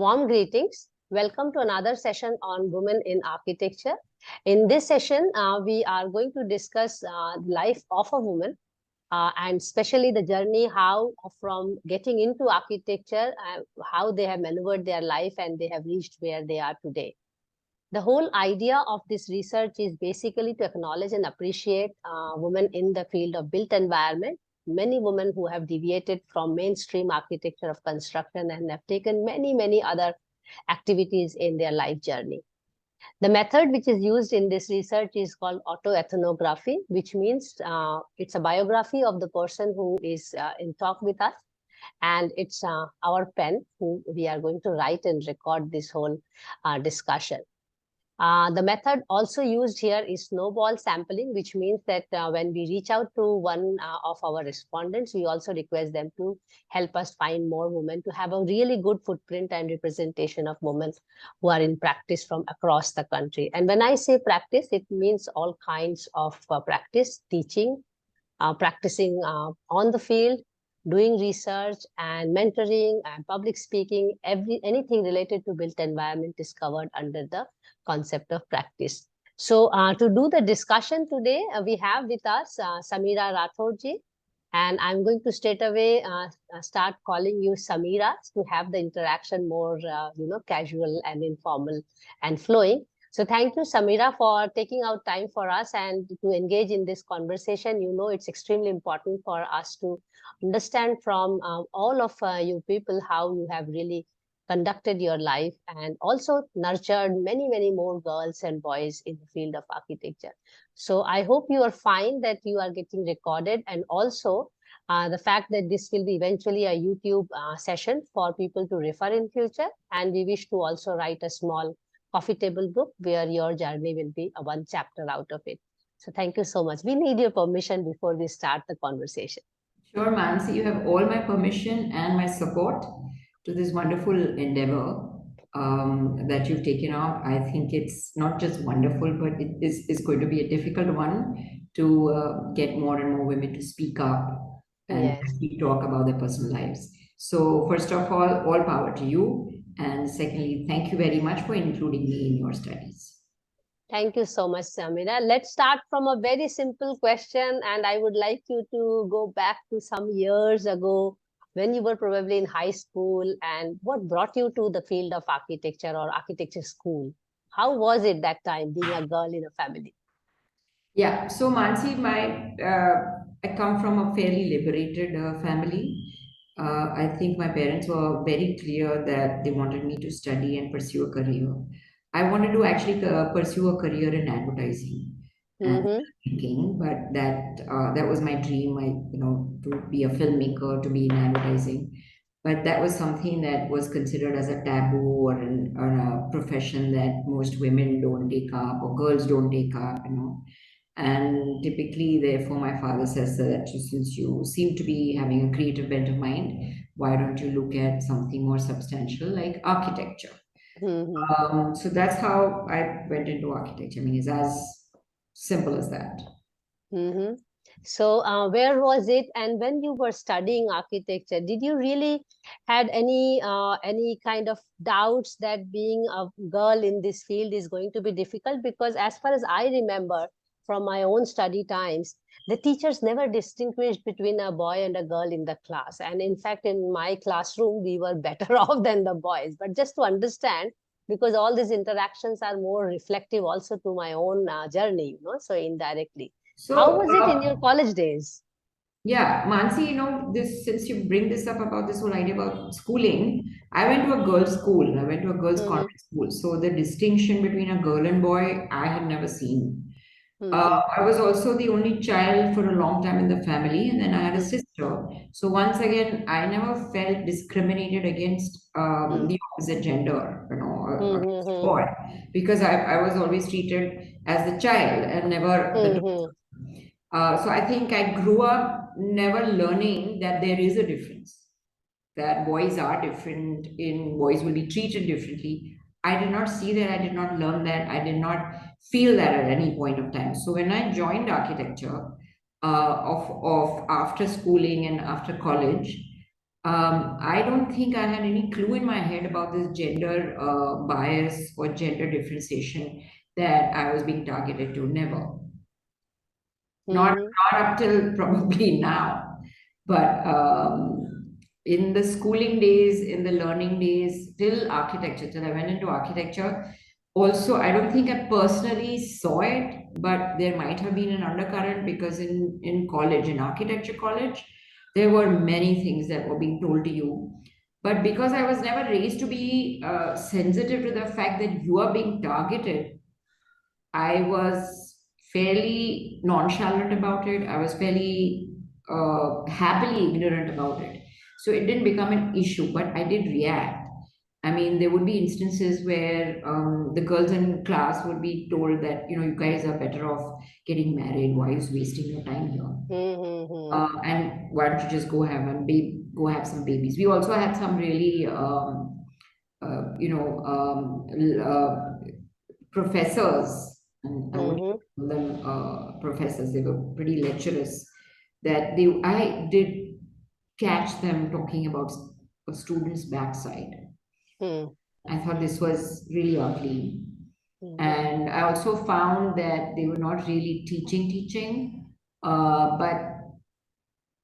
Warm greetings. Welcome to another session on women in architecture. In this session, we are going to discuss life of a woman and especially the journey how from getting into architecture, how they have maneuvered their life and they have reached where they are today. The whole idea of this research is basically to acknowledge and appreciate women in the field of built environment. Many women who have deviated from mainstream architecture of construction and have taken many other activities in their life journey. The method which is used in this research is called autoethnography, which means it's a biography of the person who is in talk with us. And it's our pen who we are going to write and record this whole discussion. The method also used here is snowball sampling, which means that when we reach out to one of our respondents, we also request them to help us find more women to have a really good footprint and representation of women who are in practice from across the country. And when I say practice, it means all kinds of practice, teaching, practicing on the field, doing research and mentoring and public speaking, anything related to built environment is covered under the concept of practice. So to do the discussion today, we have with us Samira Rathod ji, and I'm going to straight away start calling you Samira to have the interaction more, casual and informal and flowing. So thank you, Samira, for taking out time for us and to engage in this conversation. You know, it's extremely important for us to understand from all of you people how you have really conducted your life and also nurtured many more girls and boys in the field of architecture. So I hope you are fine that you are getting recorded, and also the fact that this will be eventually a YouTube session for people to refer in future. And we wish to also write a small coffee table book where your journey will be a one chapter out of it. So thank you so much. We need your permission before we start the conversation. Sure, Mansee, you have all my permission and my support to this wonderful endeavor that you've taken up. I think it's not just wonderful, but it is going to be a difficult one to get more and more women to speak up and Yes. actually talk about their personal lives. So, first of all power to you. And secondly, thank you very much for including me in your studies. Thank you so much, Samira. Let's start from a very simple question, and I would like you to go back to some years ago when you were probably in high school, and what brought you to the field of architecture or architecture school? How was it that time being a girl in a family? Yeah, so Mansee, I come from a fairly liberated family. I think my parents were very clear that they wanted me to study and pursue a career. I wanted to actually pursue a career in advertising and Mm-hmm. filmmaking, but that was my dream. To be a filmmaker, to be in advertising. But that was something that was considered as a taboo or a profession that most women don't take up or girls don't take up. And typically, therefore, my father says that since you seem to be having a creative bent of mind, why don't you look at something more substantial like architecture? Mm-hmm. So that's how I went into architecture. I mean, it's as simple as that. Mm-hmm. So, where was it? And when you were studying architecture, did you really had any kind of doubts that being a girl in this field is going to be difficult? Because as far as I remember from my own study times, the teachers never distinguished between a boy and a girl in the class. And in fact, in my classroom, we were better off than the boys. But just to understand, because all these interactions are more reflective also to my own journey, so indirectly. How So, was it in your college days? yeah, Mansi, this since you bring this up about this whole idea about schooling, I went to a girls' school. I went to a girls' Mm-hmm. convent school. So the distinction between a girl and boy, I had never seen. Mm-hmm. I was also the only child for a long time in the family, and then I had a sister. So once again, I never felt discriminated against the opposite gender, against a Mm-hmm. boy, because I was always treated as the child and never the daughter. Mm-hmm. So I think I grew up never learning that there is a difference, that boys are different, in boys will be treated differently. I did not see that, I did not learn that, I did not feel that at any point of time. So when I joined architecture of after schooling and after college, I don't think I had any clue in my head about this gender bias or gender differentiation that I was being targeted to. Never. Not, Mm-hmm. not up till probably now, but in the schooling days, in the learning days, till architecture, till I went into architecture. Also, I don't think I personally saw it, but there might have been an undercurrent because in college, in architecture college, there were many things that were being told to you. But because I was never raised to be sensitive to the fact that you are being targeted, I was fairly nonchalant about it. I was fairly happily ignorant about it. So it didn't become an issue, but I did react. I mean, there would be instances where the girls in class would be told that, you guys are better off getting married. Why is wasting your time here? Mm-hmm. And why don't you just go have some babies? We also had some really, professors, and I wouldn't Mm-hmm. call them professors, they were pretty lecturers, that I did catch them talking about a student's backside. Mm-hmm. I thought this was really ugly. Mm-hmm. And I also found that they were not really teaching, but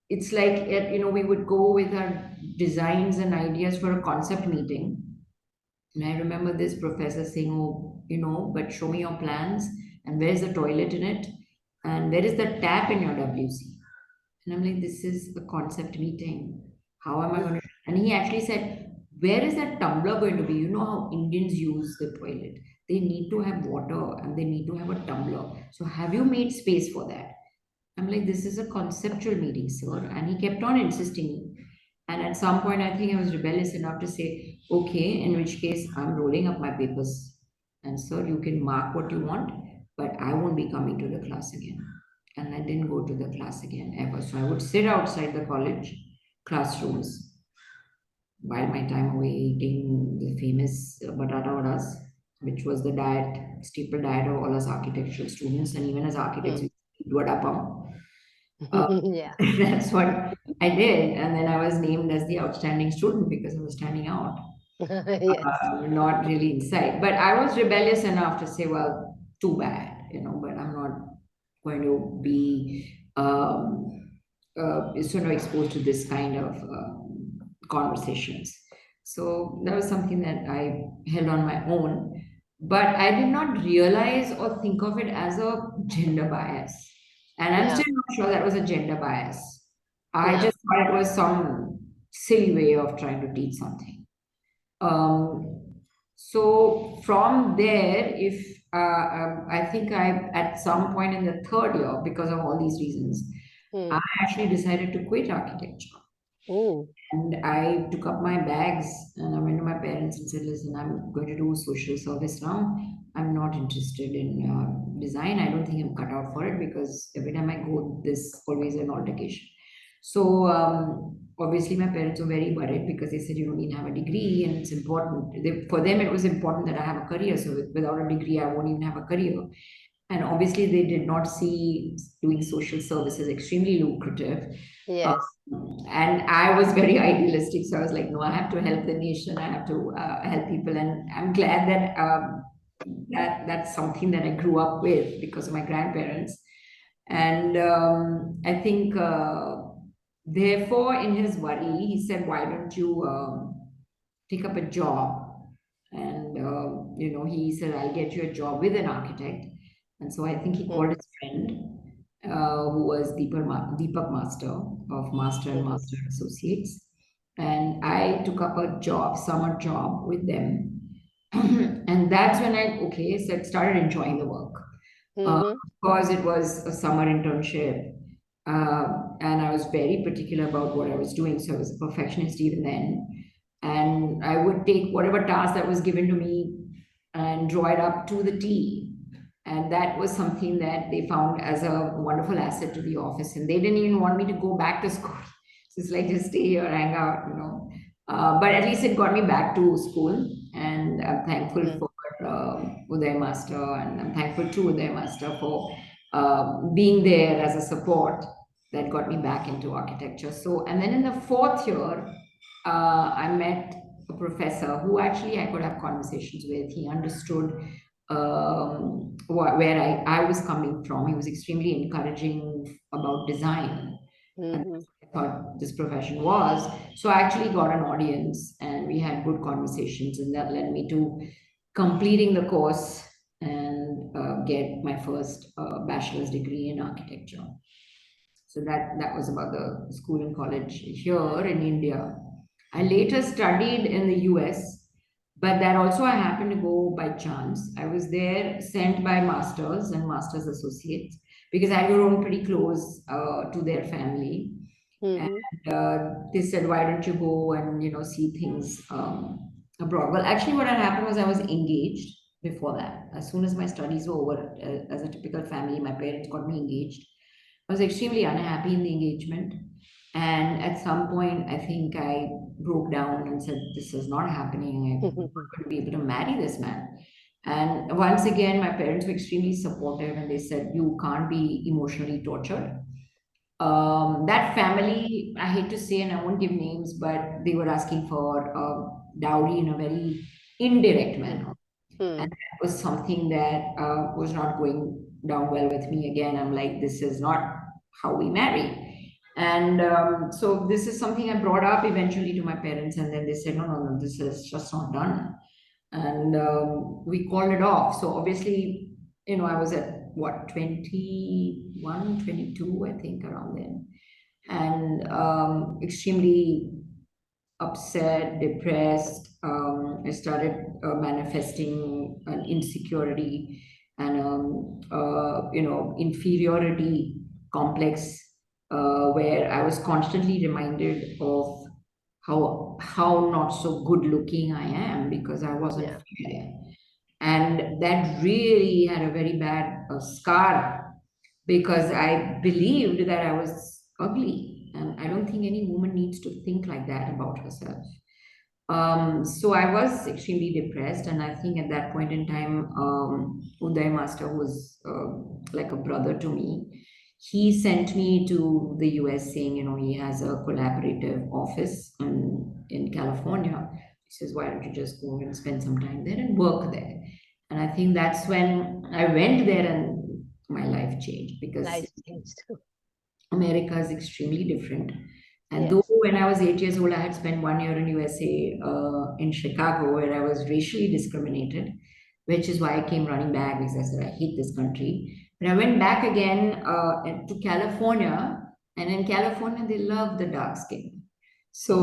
it's like, we would go with our designs and ideas for a concept meeting. And I remember this professor saying, oh, but show me your plans, and where's the toilet in it? And where is the tap in your WC? And I'm like, this is a concept meeting. How am I going to? And he actually said, where is that tumbler going to be? You know how Indians use the toilet. They need to have water and they need to have a tumbler. So have you made space for that? I'm like, this is a conceptual meeting, sir. And he kept on insisting. And at some point, I think I was rebellious enough to say, okay, in which case I'm rolling up my papers. And sir, you can mark what you want, but I won't be coming to the class again. And I didn't go to the class again ever. So I would sit outside the college classrooms while my time away eating the famous batata vadas, which was the diet, staple diet of all us architectural students. And even as architects, we eat vada pav. Uh, Mm-hmm. Yeah. that's what I did. And then I was named as the outstanding student because I was standing out, Yes. not really inside. But I was rebellious enough to say, well, too bad, but I'm not going to be sort of exposed to this kind of conversations. So that was something that I held on my own. But I did not realize or think of it as a gender bias. And I'm Yeah. still not sure that was a gender bias. I Yeah. just thought it was some silly way of trying to teach something. So from there, if I think I at some point in the third year, because of all these reasons, I Mm. actually decided to quit architecture. Ooh. And I took up my bags and I went to my parents and said, listen, I'm going to do social service now. I'm not interested in design. I don't think I'm cut out for it because every time I go, there's always an altercation. So obviously, my parents were very worried because they said, you don't need to have a degree and it's important. For them, it was important that I have a career. So without a degree, I won't even have a career. And obviously, they did not see doing social services extremely lucrative. Uh, Yes. and I was very idealistic. So I was like, no, I have to help the nation. I have to help people. And I'm glad that that's something that I grew up with because of my grandparents. And I think, therefore, in his worry, he said, why don't you take up a job? And, he said, I'll get you a job with an architect. And so I think he called Mm-hmm. his friend, who was Deepak Master of Master and Mm-hmm. Master Associates. And I took up a job, summer job with them. And that's when I started enjoying the work. Uh, Mm-hmm. because it was a summer internship. And I was very particular about what I was doing. So I was a perfectionist even then. And I would take whatever task that was given to me and draw it up to the T. And that was something that they found as a wonderful asset to the office. And they didn't even want me to go back to school. So it's like, just stay here, hang out. But at least it got me back to school. And I'm thankful Mm. for Uday Master. And I'm thankful to Uday Master for being there as a support that got me back into architecture. So, and then in the fourth year, I met a professor who actually I could have conversations with. He understood where I was coming from. He was extremely encouraging about design. And Mm-hmm. that's what I thought this profession was. So I actually got an audience and we had good conversations, and that led me to completing the course and get my first bachelor's degree in architecture. So that was about the school and college here in India. I later studied in the US, but that also I happened to go by chance. I was there sent by masters and masters associates because I had grown pretty close to their family. Mm-hmm. And they said, "Why don't you go and see things abroad?" Well, actually, what had happened was I was engaged before that. As soon as my studies were over, as a typical family, my parents got me engaged. I was extremely unhappy in the engagement. And at some point, I think I broke down and said, "This is not happening. I'm not going to be able to marry this man." And once again, my parents were extremely supportive and they said, "You can't be emotionally tortured." That family, I hate to say, and I won't give names, but they were asking for dowry in a very indirect manner. And Mm-hmm. that was something that was not going down well with me. Again, I'm like, this is not how we marry. And so this is something I brought up eventually to my parents, and then they said, "No, no, no, this is just not done." And we called it off. So obviously, I was at what, 21, 22, I think, around then, and extremely upset, depressed. I started manifesting an insecurity and inferiority complex, where I was constantly reminded of how not so good looking I am because I wasn't Yeah. fair, and that really had a very bad scar because I believed that I was ugly. And I don't think any woman needs to think like that about herself. So I was extremely depressed, and I think at that point in time, Uday Master, who was like a brother to me, he sent me to the US saying, he has a collaborative office in California. He says, "Why don't you just go and spend some time there and work there?" And I think that's when I went there and my life changed because Life changed. America is extremely different. And though Yes. when I was 8 years old, I had spent 1 year in USA, in Chicago, where I was racially discriminated, which is why I came running back because I said I hate this country. But I went back again to California, and in California they love the dark skin. So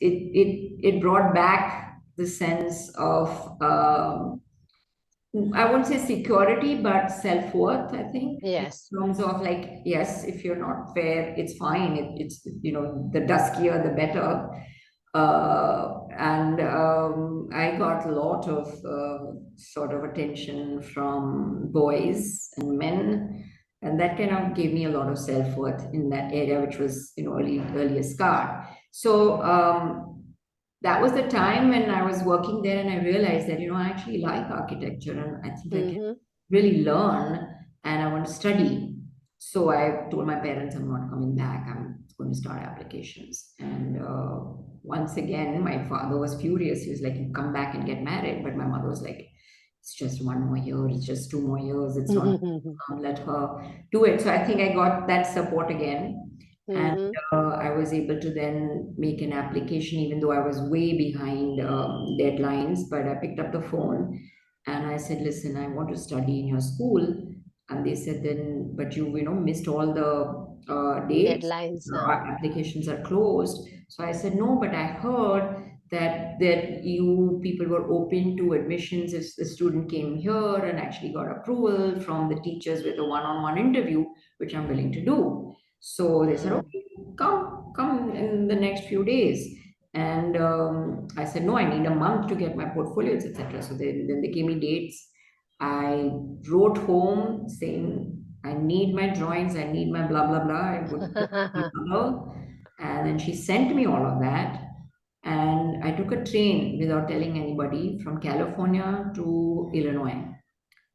it brought back the sense of I won't say security, but self-worth, I think, in Yes. terms of like, yes, if you're not fair, it's fine. It's, the duskier, the better. And I got a lot of sort of attention from boys and men. And that kind of gave me a lot of self-worth in that area, which was, earlier scarred. So, that was the time when I was working there and I realized that, I actually like architecture and I think I can Mm-hmm. really learn and I want to study. So I told my parents I'm not coming back. I'm going to start applications. And once again, my father was furious. He was like, "You come back and get married." But my mother was like, "It's just 1 more year. It's just 2 more years. It's not, let her do it." So I think I got that support again. And Mm-hmm. I was able to then make an application, even though I was way behind deadlines. But I picked up the phone and I said, "Listen, I want to study in your school." And they said, "Then, but you missed all the dates. Deadlines. Our applications are closed." So I said, "No, but I heard that you people were open to admissions if the student came here and actually got approval from the teachers with a one-on-one interview, which I'm willing to do." So they said, Mm. "Okay, come in the next few days." And I said, "No, I need a month to get my portfolios, etc." So then they gave me dates. I wrote home saying, "I need my drawings, I need my blah blah blah." I would put my mother, and then she sent me all of that. And I took a train without telling anybody from California to Illinois.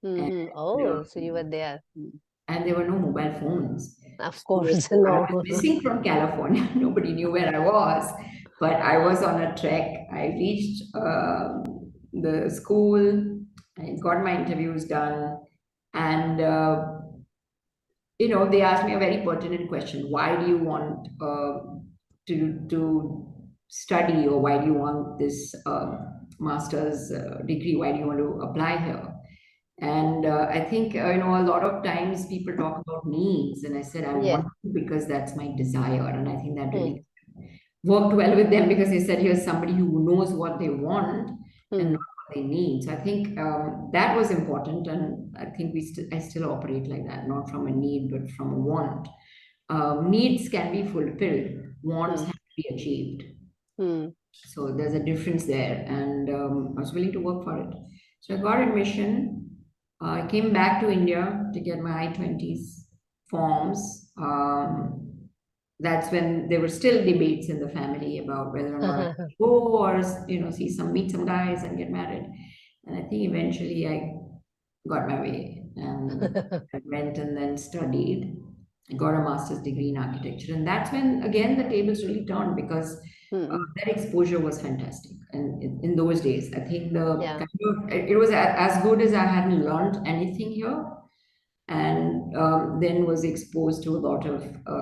And Mm-hmm. Oh, so you were there. and there were no mobile phones. Of So course, I was no. missing from California. Nobody knew where I was. But I was on a trek. I reached the school. I got my interviews done, and they asked me a very pertinent question. Why do you want to study, or why do you want this master's degree? Why do you want to apply here? And I think, a lot of times people talk about needs, and I said, I want Yes. to because that's my desire. And I think that Hmm. really worked well with them because they said, here's somebody who knows what they want and not Hmm. what they need. So I think that was important. And I think I still operate like that, not from a need, but from a want. Needs can be fulfilled, wants Hmm. have to be achieved. Hmm. So there's a difference there, and I was willing to work for it. So I got admission. I came back to India to get my I-20s forms. That's when there were still debates in the family about whether or not I should go, or meet some guys and get married. And I think eventually I got my way, and I went and then studied. I got a master's degree in architecture, and that's when again the tables really turned because Hmm. that exposure was fantastic. And in those days, I think the Yeah. kind of it was as good as I hadn't learned anything here, and then was exposed to a lot of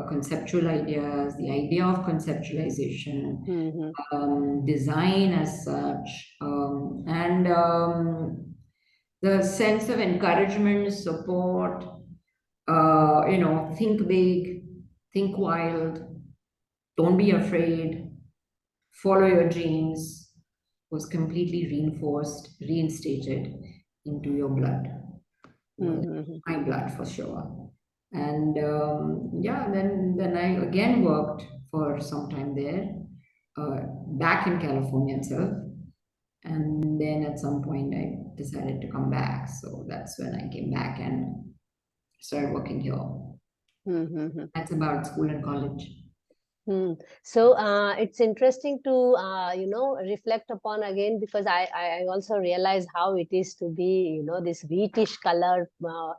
conceptual ideas, the idea of conceptualization, Hmm. design as such, and the sense of encouragement, support, think big, think wild, don't be afraid, follow your dreams, was completely reinforced, reinstated into your blood. Was Hmm. my blood for sure. And yeah, then I again worked for some time there, back in California itself. And then at some point, I decided to come back. So that's when I came back and started working here. Hmm. That's about school and college. Hmm. So it's interesting to reflect upon again, because I also realize how it is to be, this wheatish color,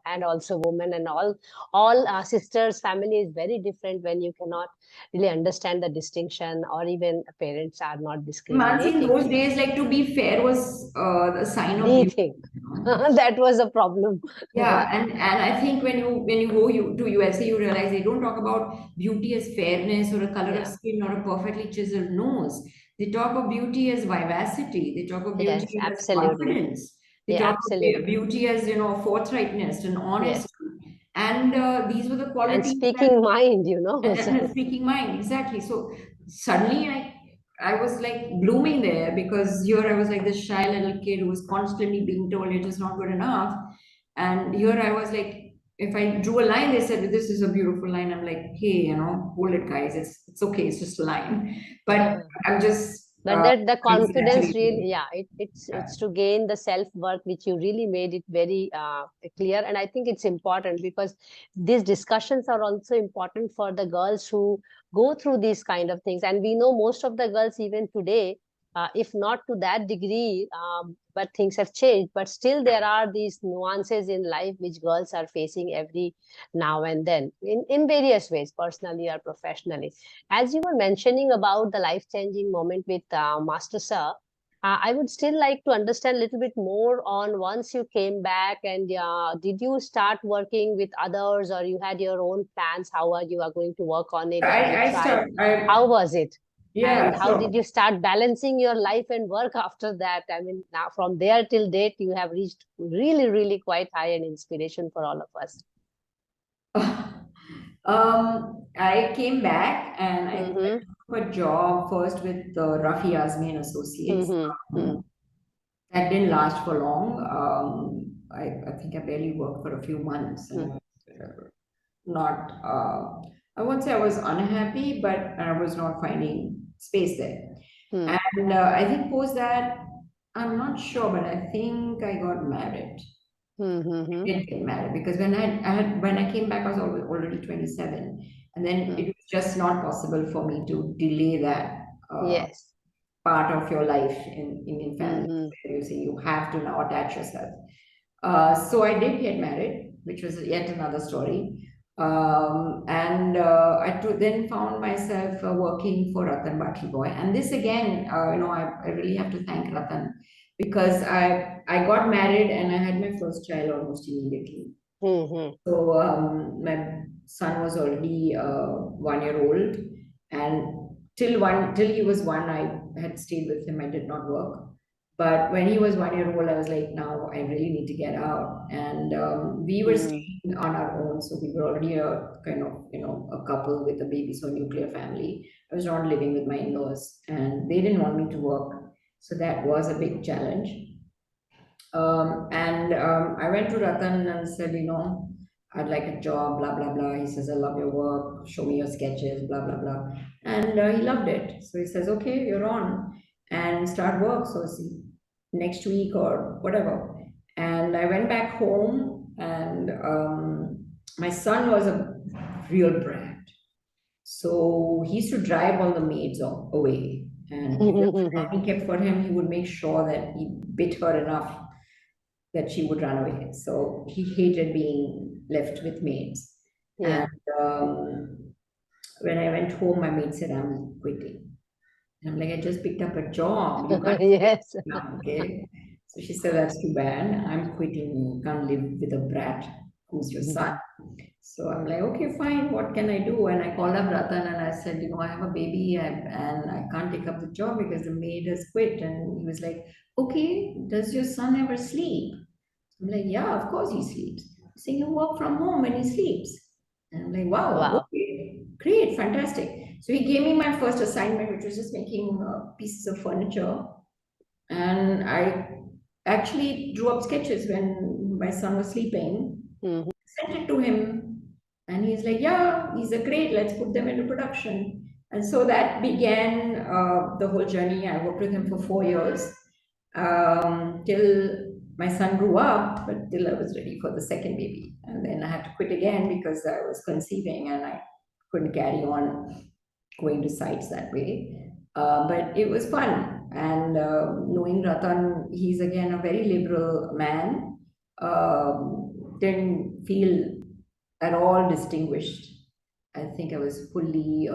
and also woman, and all sisters family is very different when you cannot really understand the distinction, or even parents are not Mansi, in discriminating. those days, like, to be fair, was the sign of The beauty. thing You know? that was a problem. Yeah, and I think when you go to USA, you realize they don't talk about beauty as fairness or a color of Yeah. skin or a perfectly chiseled nose. They talk of beauty as vivacity. They talk of Yes, beauty as absolutely. confidence. They Yeah, talk of absolutely. beauty as forthrightness and honesty. Yes. And these were the And qualities that speaking mind, and so a speaking mind, exactly. So suddenly I was like blooming there, because here I was like this shy little kid who was constantly being told you're just not good enough. And here I was like, if I drew a line, they said this is a beautiful line. I'm like, hey, hold it, guys, it's okay, it's just a line. But I'm just but that the confidence really, exaggerating. yeah, it's to gain the self worth, which you really made it very clear. And I think it's important because these discussions are also important for the girls who go through these kind of things. And we know most of the girls even today, if not to that degree, but things have changed, but still there are these nuances in life which girls are facing every now and then in various ways, personally or professionally. As you were mentioning about the life changing moment with Master Sir, I would still like to understand a little bit more on once you came back, and did you start working with others, or you had your own plans? How are you are going to work on it? Have you I tried? start I How was it? And Yeah, how did so you start balancing your life and work after that? I mean, now from there till date, you have reached really, really quite high and inspiration for all of us. I came back and I Mm-hmm. took a job first with Rafi Azmi and Associates. Mm-hmm. That didn't last for long. I think I barely worked for a few months, and I was not, I won't say I was unhappy, but I was not finding space there. Mm-hmm. And I think post that, I'm not sure, but I think I got married. Mm-hmm. Did get married because when I came back, I was already 27, and then it Mm-hmm. was just not possible for me to delay that Yes. part of your life in Indian families, Mm-hmm. where you say you have to now attach yourself. So I did get married, which was yet another story. And then found myself working for Ratan Boy. And this again, I really have to thank Ratan because I got married and I had my first child almost immediately. Mm-hmm. So my son was already 1 year old, and till he was one, I had stayed with him. I did not work, but when he was 1 year old, I was like, now I really need to get out. And we were Mm. staying on our own, so we were already a kind of a couple with a baby, so a nuclear family. I was not living with my in-laws, and they didn't want me to work, so that was a big challenge. And I went to Ratan and said, I'd like a job, blah, blah, blah. He says, I love your work. Show me your sketches, blah, blah, blah. And he loved it. So he says, okay, you're on and start work. So see, next week or whatever. And I went back home and my son was a real brat. So he used to drive all the maids away. And if there was a nanny kept for him, he would make sure that he bit her enough that she would run away. So he hated being left with maids. And Yeah. when I went home, my maid said, I'm quitting. And I'm like, I just picked up a job. You can't quit Yes. now, okay? So she said, that's too bad. I'm quitting. You can't live with a brat who's your son. So I'm like, okay, fine. What can I do? And I called up Ratan and I said, I have a baby and I can't take up the job because the maid has quit. And he was like, okay, does your son ever sleep? I'm like, yeah, of course he sleeps. So you work from home when he sleeps. And I'm like, wow, Wow. okay, great, fantastic. So he gave me my first assignment, which was just making pieces of furniture. And I actually drew up sketches when my son was sleeping, Mm-hmm. sent it to him, and he's like, yeah, these are great, let's put them into production. And so that began the whole journey. I worked with him for 4 years till my son grew up, but till I was ready for the second baby. And then I had to quit again because I was conceiving and I couldn't carry on going to sites that way. But it was fun. And knowing Ratan, he's again a very liberal man, didn't feel at all distinguished. I think I was fully,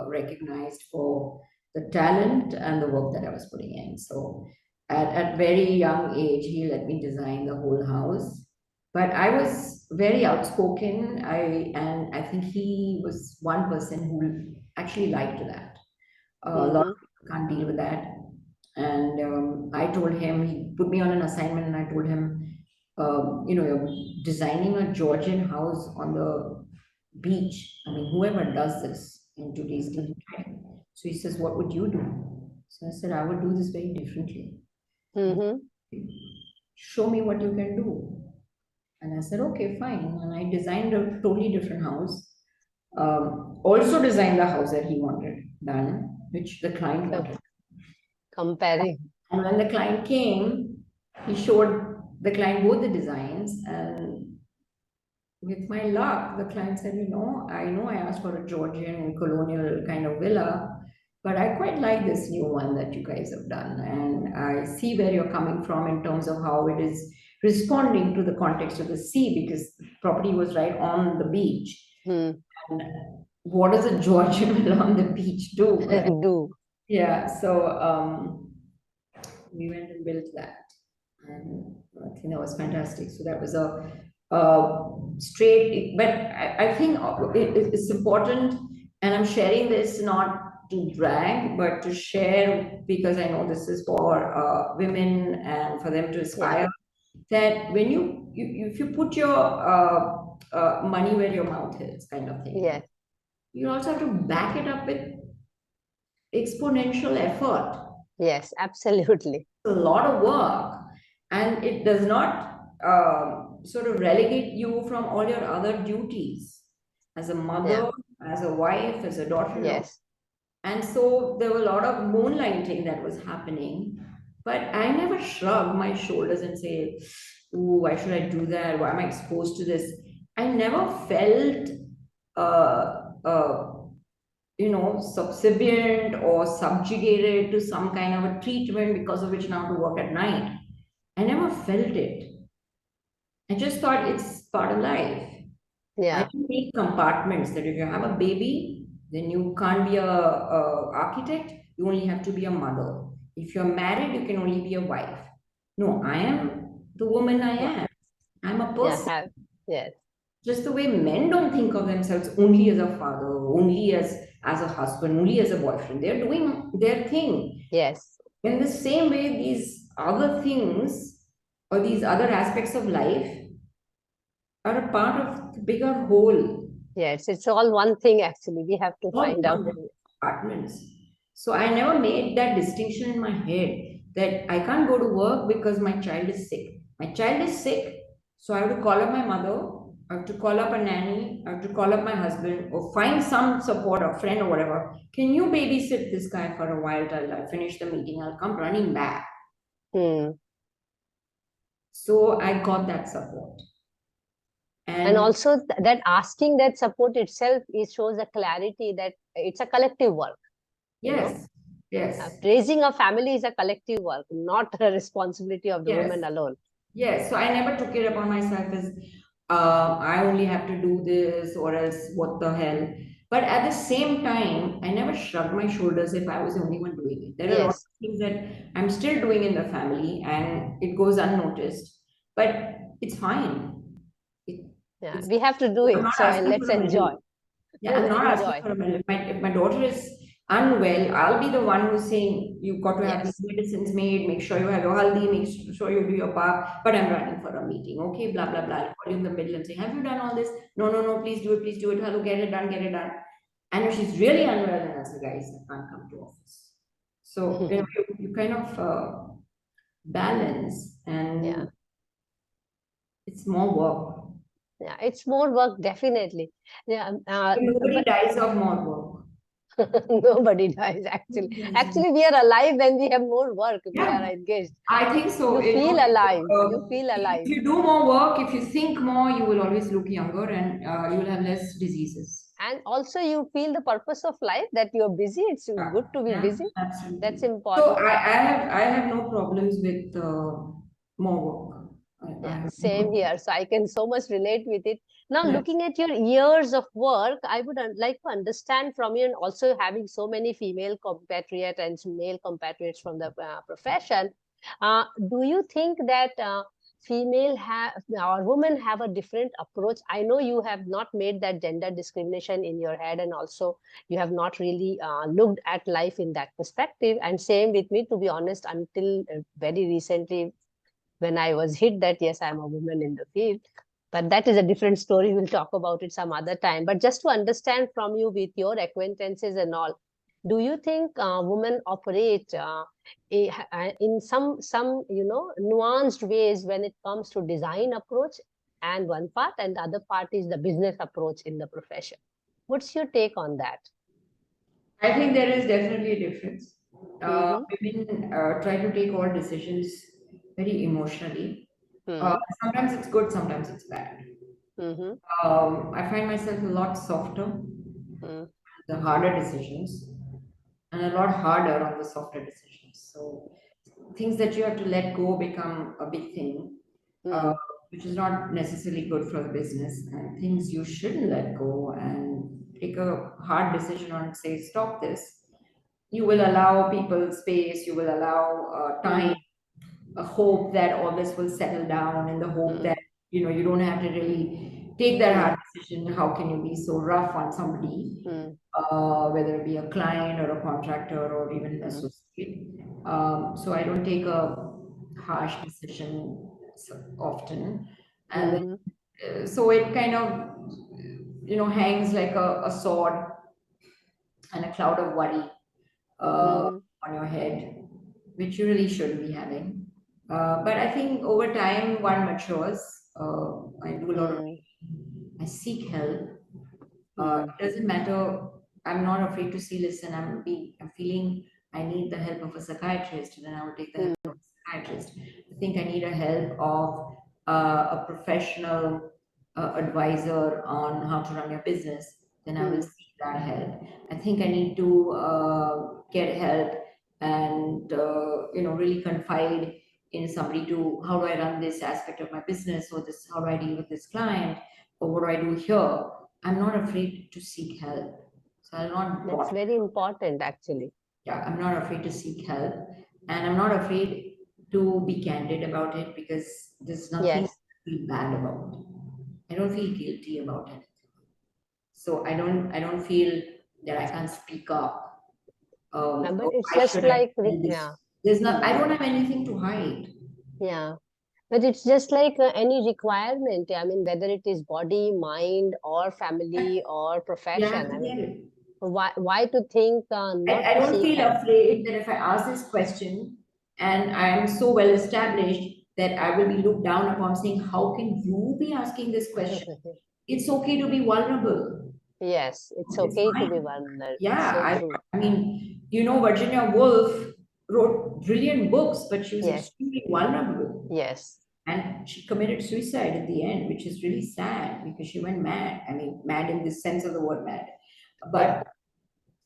recognized for the talent and the work that I was putting in. So at very young age, he let me design the whole house. But I was very outspoken. I think he was one person who actually liked that. A lot Mm-hmm. of people can't deal with that. And I told him, he put me on an assignment, and I told him, you're designing a Georgian house on the beach. I mean, whoever does this in today's day and time. So he says, what would you do? So I said, I would do this very differently. Mm-hmm. Show me what you can do. And I said, okay, fine. And I designed a totally different house. Also designed the house that he wanted done, which the client So wanted. comparing. And when the client came, he showed the client both the designs. And with my luck, the client said, I know I asked for a Georgian colonial kind of villa, but I quite like this new one that you guys have done. And I see where you're coming from in terms of how it is responding to the context of the sea, because the property was right on the beach. Hmm. And what does a Georgian villa on the beach do, right? Do. Yeah, so we went and built that, and I think that was fantastic. So that was straight, but I think it's important, and I'm sharing this not to brag, but to share because I know this is for women and for them to Yeah. aspire. That when if you put your money where your mouth is, kind of thing, Yes. you also have to back it up with exponential effort, Yes. Absolutely. a lot of work, and it does not sort of relegate you from all your other duties as a Yeah. mother, as a wife, as a daughter-in-law. Yes. And so there were a lot of moonlighting that was happening, but I never shrugged my shoulders and say, "Ooh, why should I do that? Why am I exposed to this?" I never felt uh, uh, subservient or subjugated to some kind of a treatment because of which now to work at night. I never felt it. I just thought it's part of life. I Yeah. don't make compartments that if you have a baby, then you can't be a architect. You only have to be a mother. If you're married, you can only be a wife. No, I am the woman I Yeah. am. I'm a Yeah. person. Yes. Just the way men don't think of themselves only as a father, only as a husband, only as a boyfriend. They're doing their thing. Yes. In the same way, these other things or these other aspects of life are a part of the bigger whole. Yes. It's all one thing actually. We have to All find out. one apartments. So I never made that distinction in my head that I can't go to work because my child is sick. My child is sick, so I have to call up my mother, I have to call up a nanny, I have to call up my husband, or find some support, a friend or whatever. Can you babysit this guy for a while till I finish the meeting? I'll come running back. Hmm. So I got that support. And And also that asking that support itself, it shows a clarity that it's a collective work, you know. yes, yes, Raising a family is a collective work, not a responsibility of the yes. woman alone. Yes, so I never took it upon myself as I only have to do this or else what the hell. But at the same time, I never shrugged my shoulders if I was the only one doing it. There are a lot of Yes. things that I'm still doing in the family and it goes unnoticed, but it's fine. It, Yeah, it's we have to do I'm it, not so asking let's for a enjoy. medal. Yeah, I'm not asking Enjoy. for a medal. If my daughter is unwell, I'll be the one who's saying, you've got to have these Yes. medicines made, make sure you have your haldi, make sure you do your bath, but I'm running for a meeting. Okay, blah, blah, blah. I'll call you in the middle and say, have you done all this? No, no, no, please do it, please do it. Hello, get it done, get it done. And if she's really unwell, then I'll say, guys, I can't come to office. So, you kind of balance Yeah. and it's more work. Yeah, it's more work, definitely. Yeah. But nobody But dies of more work. nobody dies actually. Nobody dies of- Actually, we are alive when we have more work. We are Yeah. engaged. I think so. You feel alive. You feel If alive. you do more work, if you think more, you will always look younger and you will have less diseases. And also you feel the purpose of life, that you're busy. It's Yeah, good to be yeah, busy. That's absolutely. So important. I have no problems with more work. I Yeah, have same no, here. So I can so much relate with it. Now, yes. looking at your years of work, I would like to understand from you, and also having so many female compatriots and male compatriots from the profession, do you think that female have or women have a different approach? I know you have not made that gender discrimination in your head, and also you have not really looked at life in that perspective. And same with me, to be honest, until very recently when I was hit that yes, I'm a woman in the field. But that is a different story. We'll talk about it some other time. But just to understand from you with your acquaintances and all, do you think women operate in some nuanced ways when it comes to design approach and one part, and the other part is the business approach in the profession? What's your take on that? I think there is definitely a difference. Mm-hmm. Women try to take all decisions very emotionally. Mm-hmm. Sometimes it's good, sometimes it's bad. Mm-hmm. I find myself a lot softer, Mm-hmm. the harder decisions, and a lot harder on the softer decisions. So things that you have to let go become a big thing, uh, Mm-hmm. which is not necessarily good for the business. And things you shouldn't let go and take a hard decision on, say, stop this. You will allow people space. You will allow time, a hope that all this will settle down, and the hope Mm-hmm. that you don't have to really take that Mm-hmm. hard decision. How can you be so rough on somebody, whether it be a client or a contractor or even an Mm-hmm. associate? So I don't take a harsh decision so often, and then, Mm-hmm. so it kind of hangs like a sword and a cloud of worry uh, Mm-hmm. on your head, which you really shouldn't be having. But I think over time one matures. I do a lot of Mm-hmm. reading. I seek help. Mm, It doesn't matter. I'm not afraid to see. Listen, I'm feeling. I need the help of a psychiatrist, then I will take the help mm, of a psychiatrist. I think I need a help of a professional advisor on how to run your business. Then I will mm, seek that help. I think I need to get help and really confide somebody to how do I run this aspect of my business, or this how do I deal with this client, or what do I do here. I'm not afraid to seek help. So I'll not That's bother. very important, actually. Yeah, I'm not afraid to seek help, and I'm not afraid to be candid about it because there's nothing Yes. to feel bad about. I don't feel guilty about it. So I don't feel that I can't speak up. But Oh, it's why just should I like, tell this? yeah. There's not. Hmm. I don't have anything to hide. Yeah. But it's just like any requirement. I mean, whether it is body, mind, or family, or You have profession. to I mean, get it. why to think not I to don't seek feel help? afraid that if I ask this question and I am so well established that I will be looked down upon, saying, "How can you be asking this question?" It's okay to be vulnerable. Yes, it's It's okay to be fine. vulnerable. Yeah, So true. I mean, Virginia Woolf wrote brilliant books, but she was Yes, extremely vulnerable. yes, And she committed suicide at the end, which is really sad because she went mad. I mean, mad in the sense of the word mad. yeah, But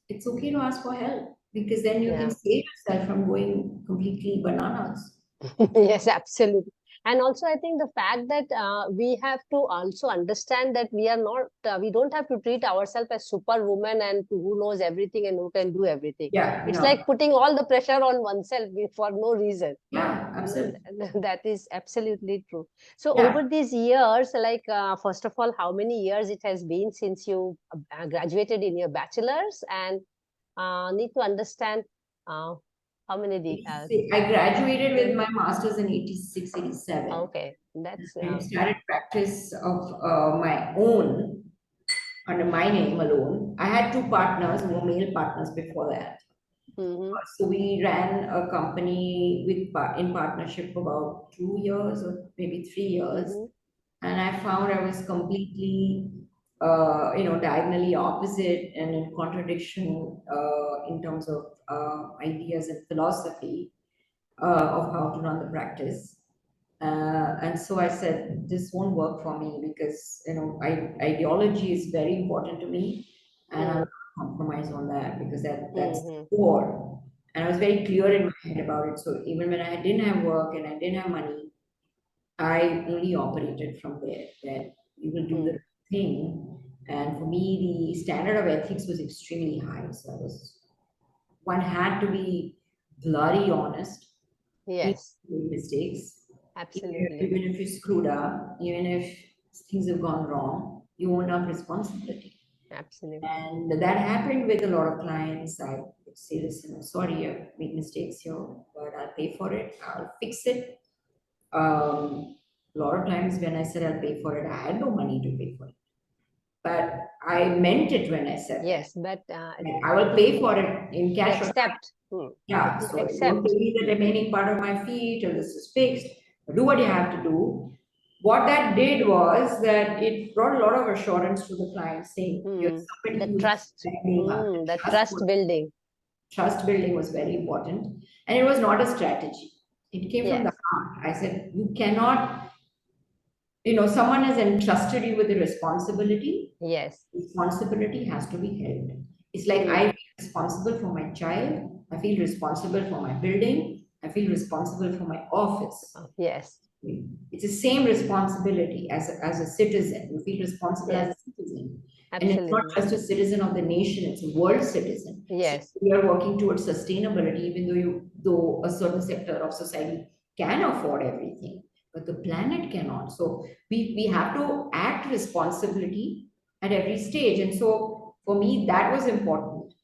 it's okay to ask for help because then you can yeah. save yourself from going completely bananas. Yes, absolutely. And also, I think the fact that we have to also understand that we are not, we don't have to treat ourselves as superwoman and who knows everything and who can do everything. Yeah, It's no. like putting all the pressure on oneself for no reason. Yeah, You know, absolutely. that is absolutely true. So, Yeah. over these years, like, first of all, how many years it has been since you graduated in your bachelor's, and need to understand uh, how many, I graduated with 20, my master's in 86, 87. okay, that's I started practice of my own under my name alone. I had two partners who were male partners before that. mm-hmm, So we ran a company in partnership for about 2 years or maybe 3 years, mm-hmm, and I found I was completely, diagonally opposite and in contradiction in terms of ideas and philosophy of how to run the practice. And so I said, this won't work for me because ideology is very important to me, and I'll mm, not compromise on that because that's mm-hmm, core. And I was very clear in my head about it. So even when I didn't have work and I didn't have money, I only operated from there. That you will do the mm, right thing. And for me, the standard of ethics was extremely high. So one had to be bloody honest, even yes, if you made mistakes, absolutely, even if you screwed up, even if things have gone wrong, you own up responsibility. absolutely, And that happened with a lot of clients. I would say, listen, I'm sorry, I've made mistakes here, but I'll pay for it, I'll fix it. A lot of times when I said I'll pay for it, I had no money to pay for it. But I meant it when I said that. yes, but Like, I will pay for it in to cash or accept, yeah, to so you don't pay accept, me the remaining part of my fee till this is fixed. Do what you have to do. What that did was that it brought a lot of assurance to the client saying, you're somebody the who's trust, standing up. the trust building, Trust building was very important. And it was not a strategy. It came from the yes, heart. I said, you cannot, someone has entrusted you with a responsibility. yes, Responsibility has to be held. It's like I mm, feel responsible for my child, I feel responsible for my building, I feel responsible for my office. yes, It's the same responsibility as a citizen. You feel responsible as yes, a citizen. And it's not absolutely, just a citizen of the nation, it's a world citizen. So yes, we are working towards sustainability, even though a certain sector of society can afford everything, but the planet cannot. So we have to act responsibility at every stage. And so for me, that was important.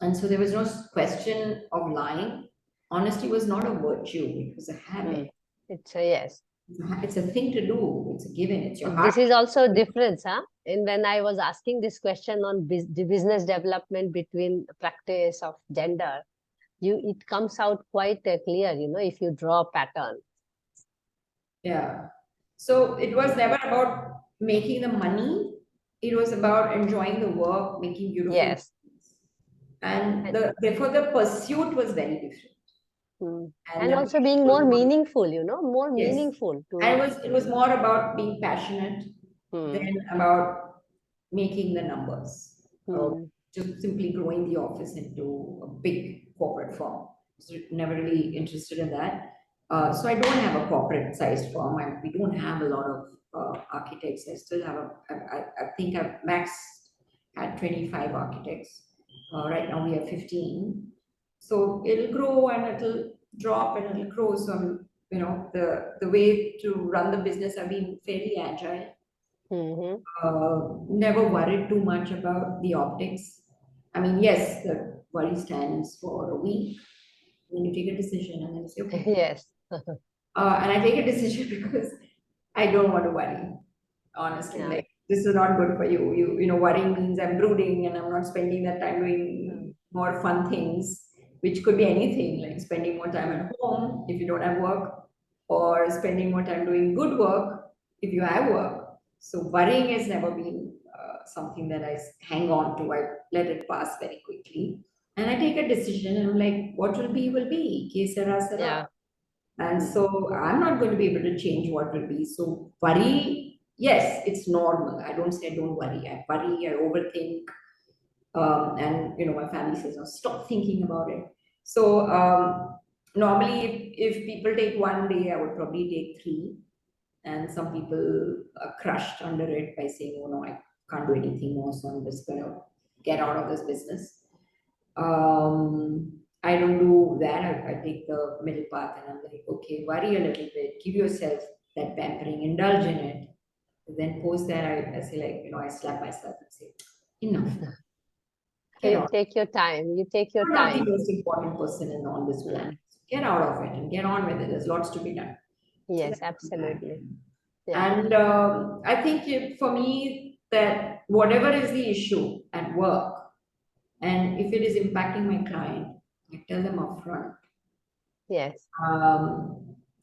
And so there was no question of lying. Honesty was not a virtue, it was a mm, habit. it's a yes. It's a thing to do. It's a given. It's your heart. This is also a difference, huh? And when I was asking this question on the business development between practice of gender, it comes out quite clear, if you draw a pattern. Yeah. So it was never about making the money. It was about enjoying the work, making beautiful Yes. things. And And, therefore the pursuit was very different. And and the also passion being was more not, meaningful, more yes. meaningful And to, it was more about being passionate hmm, than about making the numbers. Uh, hmm, just simply growing the office into a big corporate firm. So never really interested in that. So I don't have a corporate sized firm. We don't have a lot of architects. I still have I think I've max had 25 architects. Right now we have 15. So it'll grow and it'll drop and it'll grow. So the way to run the business, I've been fairly agile. Mm-hmm. Never worried too much about the optics. I mean, yes, the worry stands for a week. Then you take a decision and then you say, okay. Yes. And I take a decision because I don't want to worry, honestly. Yeah. Like, this is not good for you. Worrying means I'm brooding and I'm not spending that time doing more fun things, which could be anything, like spending more time at home if you don't have work, or spending more time doing good work if you have work. So worrying has never been something that hang on to. I let it pass very quickly. And I take a decision and I'm like, what will be. Que sera, sera. Yeah. And so I'm not going to be able to change what will be. So worry, yes, it's normal. I don't say don't worry. I worry, I overthink. And my family says, no, stop thinking about it. So normally if people take one day, I would probably take three. And some people are crushed under it by saying, oh no, I can't do anything more, so I'm just gonna get out of this business. I don't do that. I take the middle path and I'm like, okay, worry a little bit, give yourself that pampering, indulge in it. Then post that, I say, like, I slap myself and say, enough, get You out. take your time. You take your You're not the time. most important person on this planet. Get out of it and get on with it. There's lots to be done. So Yes, that's that. absolutely. Yeah. And I think for me, that whatever is the issue at work, and if it is impacting my client, I tell them upfront. Yes.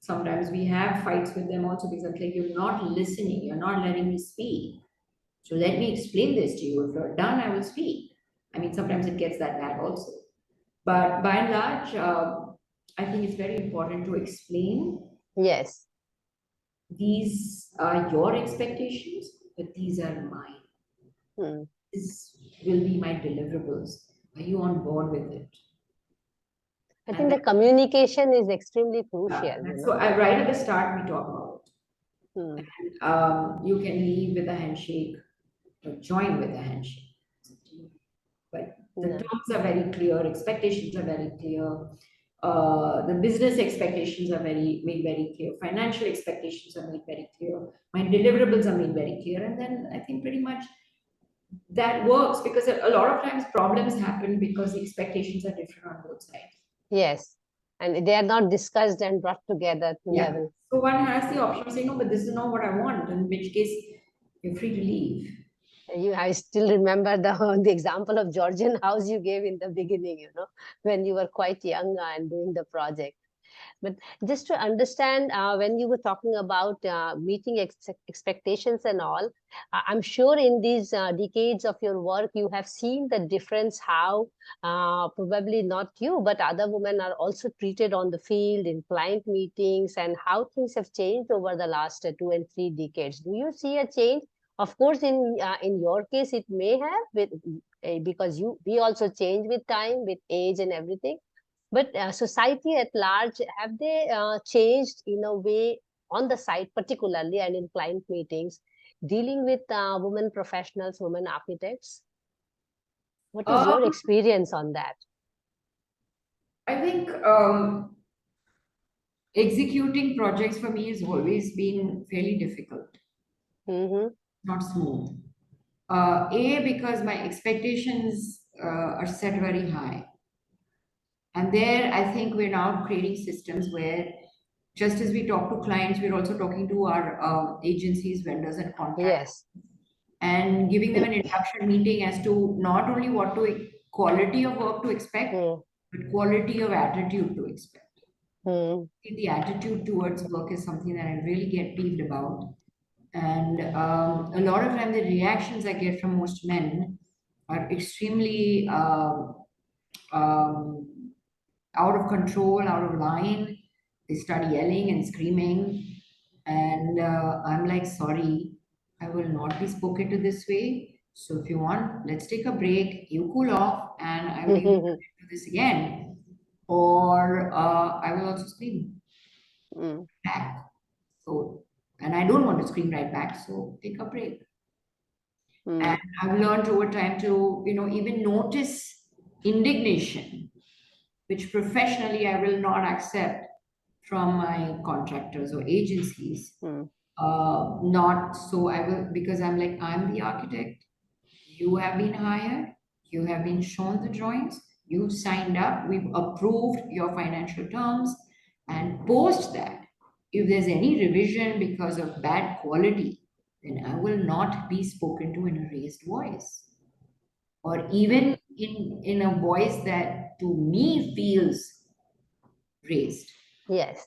Sometimes we have fights with them also because I'm like, you're not listening, you're not letting me speak. So let me explain this to you. If you're done, I will speak. I mean, sometimes it gets that bad also. But by and large, I think it's very important to explain Yes. these are your expectations, but these are mine. Hmm. This will be my deliverables. Are you on board with it? I And think the communication is extremely crucial, you so know. right at the start, we talk about Hmm. it. You can leave with a handshake or join with a handshake. But the No. terms are very clear, expectations are very clear. The business expectations are made very clear. Financial expectations are made very clear. My deliverables are made very clear, and then I think pretty much that works because a lot of times problems happen because the expectations are different on both sides. Yes. And they are not discussed and brought together to Yeah. level. So one has the option of saying, no, but this is not what I want, in which case you're free to leave. I still remember the the example of Georgian house you gave in the beginning, you know, when you were quite young and doing the project. But just to understand, when you were talking about meeting expectations and all, I'm sure in these decades of your work, you have seen the difference how probably not you, but other women are also treated on the field in client meetings, and how things have changed over the last 2 and 3 decades. Do you see a change? Of course, in your case, it may have because we also change with time, with age, and everything, but society at large, have they changed in a way on the site, particularly and in client meetings, dealing with women professionals, women architects? What is your Um, experience on that? I think executing projects for me has always been fairly difficult, Mm-hmm. not smooth. Because my expectations are set very high. And there, I think we're now creating systems where just as we talk to clients, we're also talking to our agencies, vendors, and contractors, Yes. and giving them an induction meeting as to not only quality of work to expect, Mm. but quality of attitude to expect. Mm. The attitude towards work is something that I really get peeved about. And a lot of time, the reactions I get from most men are extremely um, out of control, out of line. They start yelling and screaming. And I'm like, sorry, I will not be spoken to this way. So if you want, let's take a break. You cool off, and I will either do this again, or I will also scream. back. So, and I don't want to scream right back, so take a break. And I've learned over time to, even notice indignation, which professionally I will not accept from my contractors or agencies. Not so I will, because I'm like, I'm the architect. You have been hired. You have been shown the drawings. You've signed up. We've approved your financial terms. And post that, if there's any revision because of bad quality, then I will not be spoken to in a raised voice, or even in a voice that to me feels raised. Yes.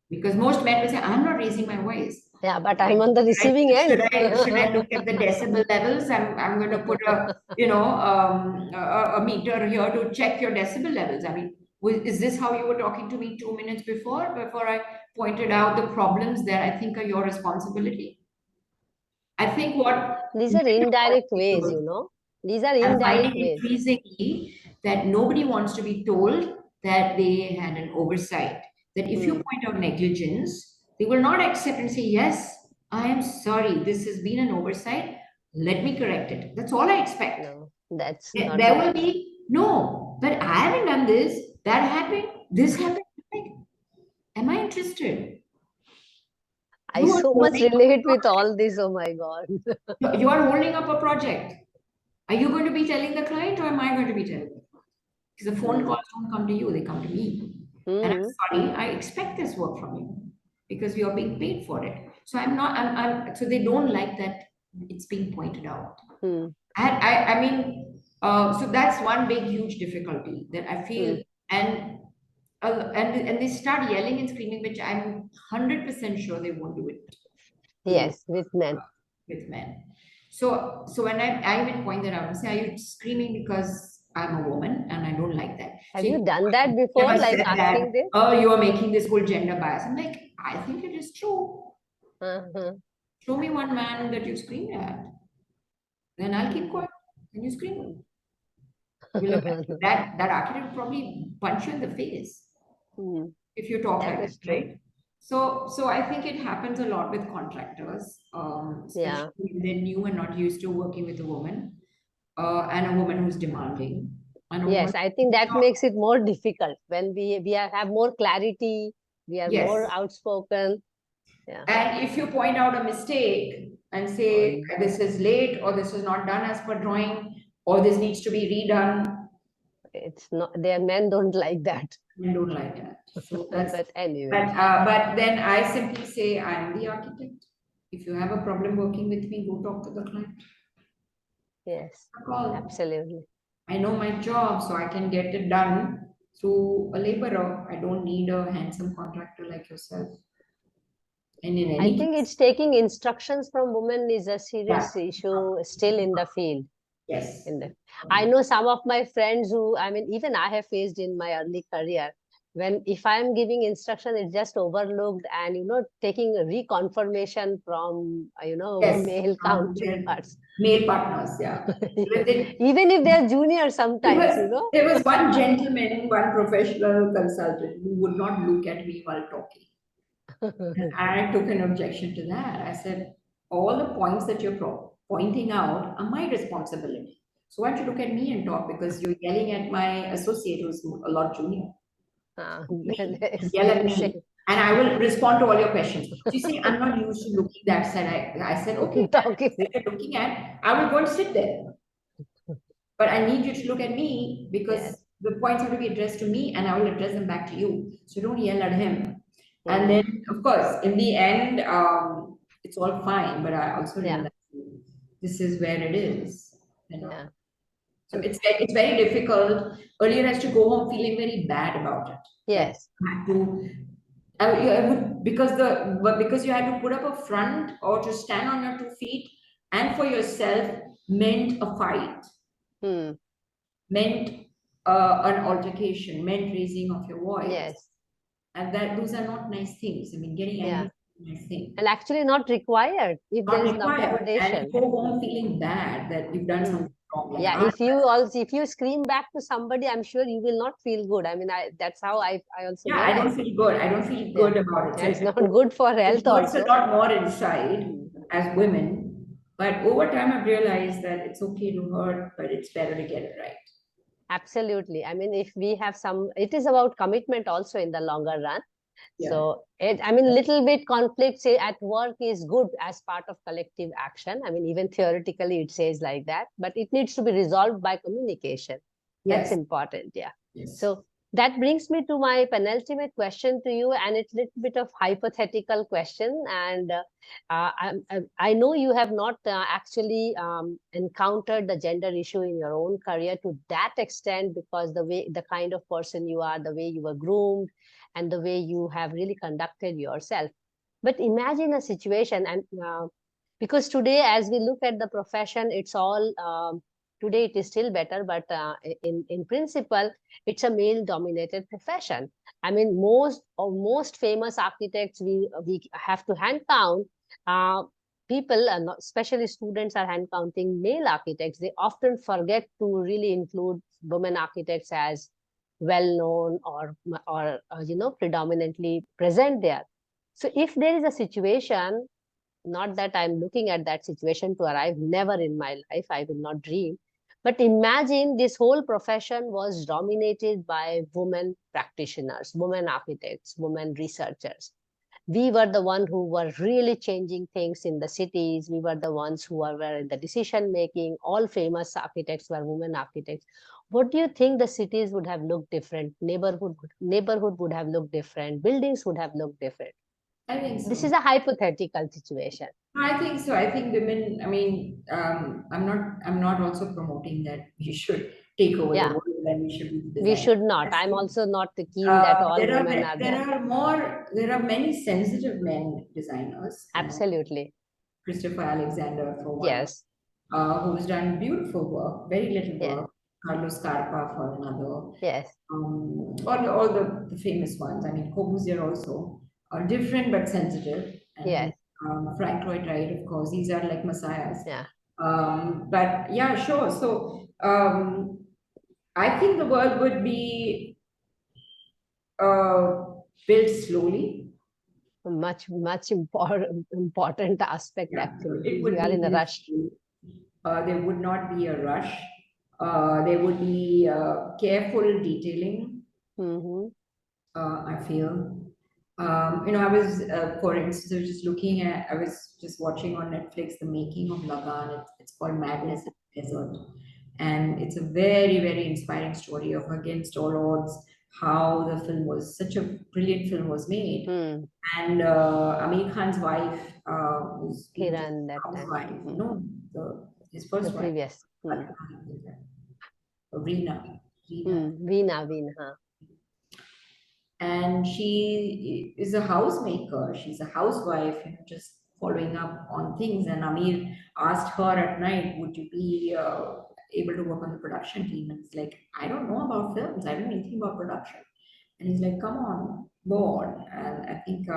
Because most men will say, I'm not raising my voice. Yeah, but I'm on the receiving end. Should I look at the decibel levels? I'm going to put a meter here to check your decibel levels. I mean, is this how you were talking to me 2 minutes before I pointed out the problems that I think are your responsibility? I think what These are indirect ways, These are I'm indirect finding ways. increasingly that nobody wants to be told that they had an oversight. That if you point out negligence, they will not accept and say, yes, I am sorry, this has been an oversight. Let me correct it. That's all I expect. No, that's There not there the will case. be, no, but I haven't done this, that happened, this happened. Like, am I interested? I You are so much holding up relate a with project. all this. Oh my God. You are holding up a project. Are you going to be telling the client, or am I going to be telling them? Because the phone calls don't come to you, they come to me. And I'm sorry, I expect this work from you because you're being paid for it. So I'm not, so they don't like that it's being pointed out. I mean, so that's one big, huge difficulty that I feel. And they start yelling and screaming, which I'm 100% sure they won't do it to Yes, with men. with men. So when I even point that out and say, are you screaming because I'm a woman? And I don't like that. Have So you done that never before, like said that, asking this? oh, you are making this whole gender bias. I'm like, I think it is true. Show me one man that you screamed at. Then I'll keep quiet. Then you scream. You look at that architect will probably punch you in the face if you talk That like is that, true. right? So I think it happens a lot with contractors, Yeah. especially when they're new and not used to working with a woman, and a woman who's demanding, and a woman. Yes, I think that makes it more difficult when have more clarity, we are more Yes. outspoken. Yeah. And if you point out a mistake and Oh, say this is late, or this is not done as per drawing, or this needs to be redone, it's not, their men don't like that. I don't like that. So that's, But anyway, but then I simply say, I'm the architect. If you have a problem working with me, go talk to the client. yes, Call. absolutely. I know my job, so I can get it done through a laborer. I don't need a handsome contractor like yourself. And in I any think case, it's taking instructions from women is a yeah, serious issue still in the field. yes. I know some of my friends who, I mean, even I have faced in my early career, when if I'm giving instruction, it's just overlooked, and taking reconfirmation from Yes, male their counterparts. male partners, yeah. Even Even if they're junior sometimes. there was one gentleman, one professional consultant who would not look at me while talking. And I took an objection to that. I said, all the points that you're pointing out are my responsibility. So why don't you look at me and talk, because you're yelling at my associate who's a lot junior. Me and yell at me, Same. and I will respond to all your questions. So you say, I'm not used to looking that side. I said, okay, Talking. that you're looking at, I will go and sit there. But I need you to look at me, because Yes. the points have to be addressed to me, and I will address them back to you. So don't yell at him. And Mm. then, of course, in the end, it's all fine. But I also Yeah. realize this is where it is. Yeah. So it's very difficult. Earlier, I used to go home feeling very bad about it. That Yes. I had to, I would, because you had to put up a front or to stand on your 2 feet, and for yourself meant a fight, Hmm. meant an altercation, meant raising of your voice, Yes. and that those are not nice things. I mean, getting Yeah. angry I think. And actually not required if there Not is required. And accommodation. go home feeling bad that you've done Hmm. something wrong. Like, Yeah, if you scream back to somebody, I'm sure you will not feel good. I mean, that's how I also yeah, I don't realized. feel good. I don't feel Yeah, good about it. So and it's not good for it health hurts a also. lot more inside Hmm. as women. But over time, I've realized that it's okay to hurt, but it's better to get it right. Absolutely. I mean, if we have some, it is about commitment also in the longer run. Yeah. So I mean, little bit conflict say at work is good as part of collective action. I mean, even theoretically it says like that, but it needs to be resolved by communication. That's Yes. important. Yeah. Yes. So that brings me to my penultimate question to you, and it's a little bit of hypothetical question. And I know you have not actually encountered the gender issue in your own career to that extent, because the kind of person you are, the way you were groomed, and the way you have really conducted yourself. But imagine a situation, and because today, as we look at the profession, it's all today it is still better, but in principle, it's a male-dominated profession. I mean, most famous architects we have to hand count. Uh, People, especially students, are hand counting male architects. They often forget to really include women architects as well known or predominantly present there. So if there is a situation, not that I'm looking at that situation to arrive, never in my life, I will not dream, but imagine this whole profession was dominated by women practitioners, women architects, women researchers. We were the one who were really changing things in the cities. We were the ones who were in the decision making. All famous architects were women architects. What do you think the cities would have looked different? Neighborhood would have looked different. Buildings would have looked different. I think This so. is a hypothetical situation. I think so. I think women, I mean, I'm not also promoting that we should take over the Yeah, world and we should be the we designer. should not. I I'm think also not keen that all there are women are there. there are many sensitive men designers. Absolutely. Christopher Alexander, for one, Yes. who's done beautiful work, very little Yeah. work. Carlos Carpa for another. Yes. All the famous ones. I mean, Corbusier also, different but sensitive, and Yes. Frank Lloyd Wright, of course. These are like messiahs. Yeah. But yeah, sure. So I think the world would be built slowly. Much important aspect Yeah, actually. it We would are be in a built rush. slowly. There would not be a rush. There would be careful detailing, Mm-hmm. I feel. I was, for instance, I was just watching on Netflix the making of Lagan. It's called Madness in the Desert. And it's a very, very inspiring story of against all odds how such a brilliant film was made. Hmm. And Amir Khan's wife was being just Kiran that a time. housewife. Hmm. No, his The first wife, previous. Hmm. Reena. Reena. Hmm. Veena. Huh? And she is a housemaker. She's a housewife, just following up on things. And Amir asked her at night, "Would you be able to work on the production team?" And it's like, "I don't know about films. I don't know anything about production." And he's like, "Come on board." And I think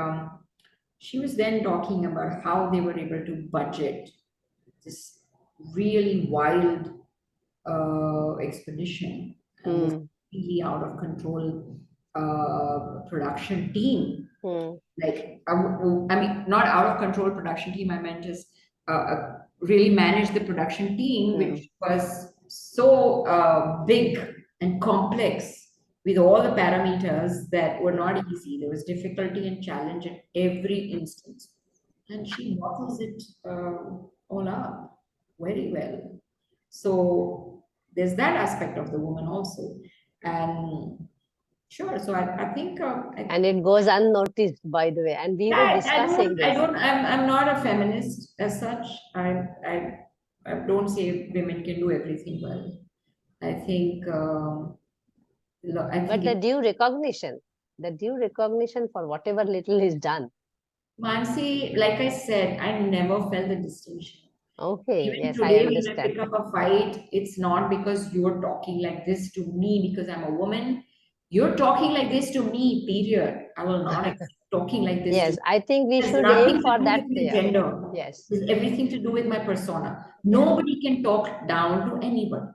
she was then talking about how they were able to budget this really wild expedition and this Hmm. really out of control production team. Hmm. Like, I mean, not out of control production team, I meant just really manage the production team, Hmm. which was so big and complex with all the parameters that were not easy. There was difficulty and challenge at every instance. And she models it all up very well. So there's that aspect of the woman also. And sure, so I think And it goes unnoticed, by the way. And we were yeah, discussing this. I'm not a feminist as such. I don't say women can do everything well. I think I But think it, the due recognition for whatever little is done. Mansi, like I said, I never felt the distinction. Okay. Even Yes, I today, when I understand. pick up a fight, it's not because you're talking like this to me because I'm a woman. You're talking like this to me, period. I will not accept talking like this to Yes, you. I think we It has should aim nothing to for do that. with my Yeah. gender. Yes. It has everything to do with my persona. Yeah. Nobody can talk down to anybody.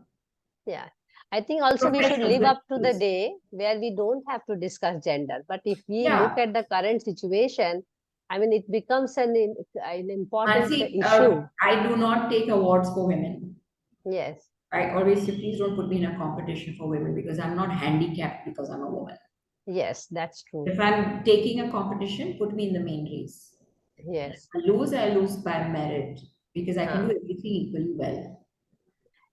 Yeah. I think also we should Professionals, live with up to the day where we don't have to discuss gender. But if we look yeah. at the current situation, I mean, it becomes an And important see, issue. I do not take awards for women. Yes. I always say, please don't put me in a competition for women because I'm not handicapped because I'm a woman. Yes, that's true. If I'm taking a competition, put me in the main race. Yes. I lose by merit because I can do Huh. everything equally well.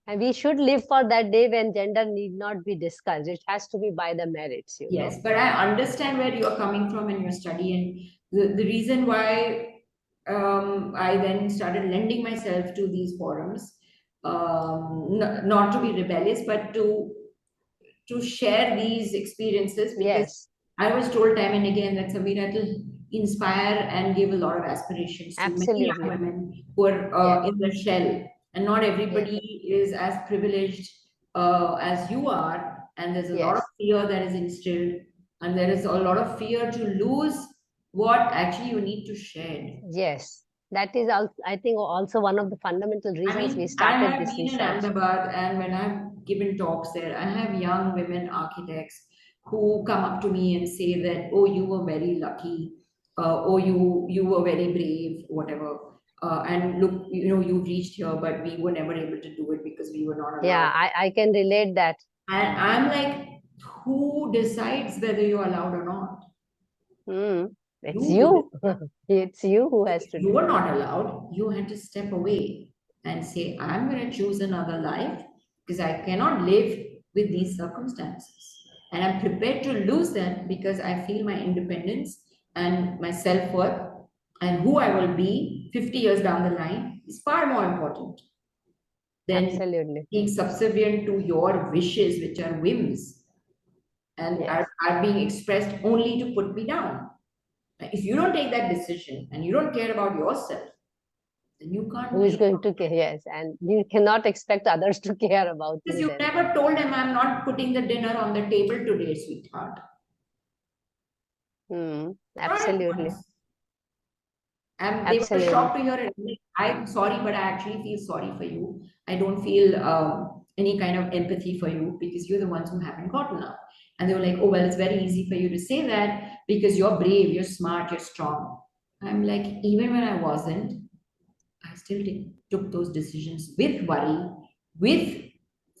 And we should live for that day when gender need not be discussed. It has to be by the merits, you know. Yes, but I understand where you're coming from in your study, and the reason why I then started lending myself to these forums, not to be rebellious, but to share these experiences because Yes, I was told time and again that Samira, it will inspire and give a lot of aspirations to many young absolutely. women who are Yes, in the shell, and not yes, everybody is as privileged as you are, and there's a lot of yes, fear that is instilled, and there is a lot of fear to lose what actually you need to shed. yes. That is, I think, also one of the fundamental I reasons we mean, I started have this been in research. Ahmedabad, and when I've given talks there, I have young women architects who come up to me and say that, "Oh, you were very lucky. Oh, you were very brave, whatever. And look, you know, you reached here, but we were never able to do it because we were not Yeah, allowed." I can relate that. And I'm like, who decides whether you're allowed or not? Hmm. It's You you. It's you who has if to you do. were not allowed, you had to step away and say, I'm going to choose another life because I cannot live with these circumstances. And I'm prepared to lose them because I feel my independence and my self worth and who I will be 50 years down the line is far more important than Absolutely. being subservient to your wishes, which are whims and Yes. are being expressed only to put me down. If you don't take that decision and you don't care about yourself, then you Who can't is care going to care? Yes. And you cannot expect others to care about because you you then. never told them I'm not putting the dinner on the table today, sweetheart. Hmm. Try it Absolutely. once. And they were Absolutely. shocked to hear it. Like, I'm sorry, but I actually feel sorry for you. I don't feel any kind of empathy for you because you're the ones who haven't gotten up. And they were like, oh, well, it's very easy for you to say that because you're brave, you're smart, you're strong. I'm like, even when I wasn't, I still took those decisions with worry, with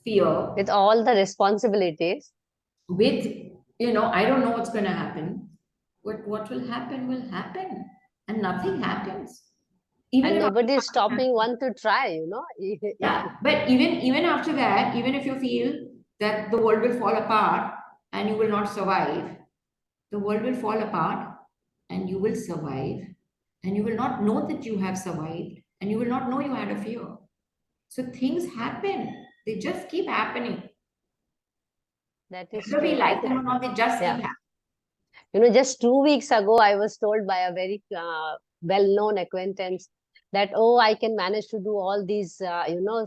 fear, With all the responsibilities, with I don't know what's going to happen, but what will happen, and nothing happens even and if nobody is after that, stopping one to try, you know. yeah, but even after that, even if you feel that the world will fall apart and you will not survive, the world will fall apart and you will survive, and you will not know that you have survived, and you will not know you had a fear. So things happen, they just keep happening, That is whether we true. I like think, them or not, they just keep yeah. happening. You know, just 2 weeks ago, I was told by a very well-known acquaintance that, oh, I can manage to do all these,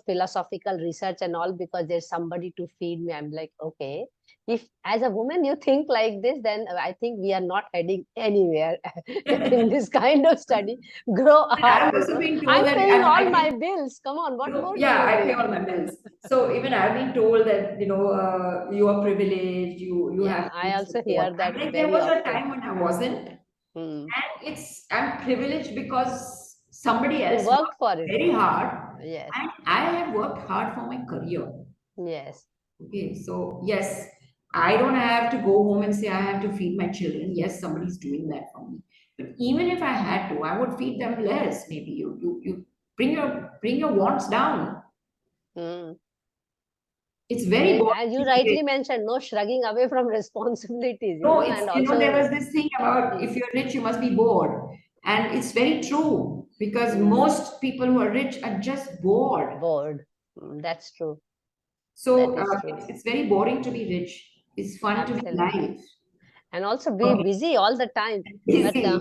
philosophical research and all because there's somebody to feed me. I'm like, okay, if as a woman you think like this, then I think we are not heading anywhere in this kind of study. Grow And up, I've you also know. been told I'm that paying all I my think, bills. Come on, what more do yeah, you I pay need? all my bills. So even I've been told that, you are privileged, you Yeah, have I good also support. hear I'm that like, there very was a often. time when I wasn't, Hmm. and I'm privileged because somebody You else worked worked for it. very hard, Yes, and I have worked hard for my career. yes. Okay, so yes, I don't have to go home and say I have to feed my children. Yes, somebody's doing that for me. But even if I had to, I would feed them less. Maybe you bring your wants down. Hmm. It's And very boring as you to be rich. rightly mentioned, no shrugging away from responsibilities, you No, know, it's and there was also, this thing about hmm, if you're rich, you must be bored. And it's very true because hmm, most people who are rich are just bored. bored. That's true. That So is true. it's very boring to be rich. It's fun to be Absolutely. live. And also be Okay. busy all the time. But Busy.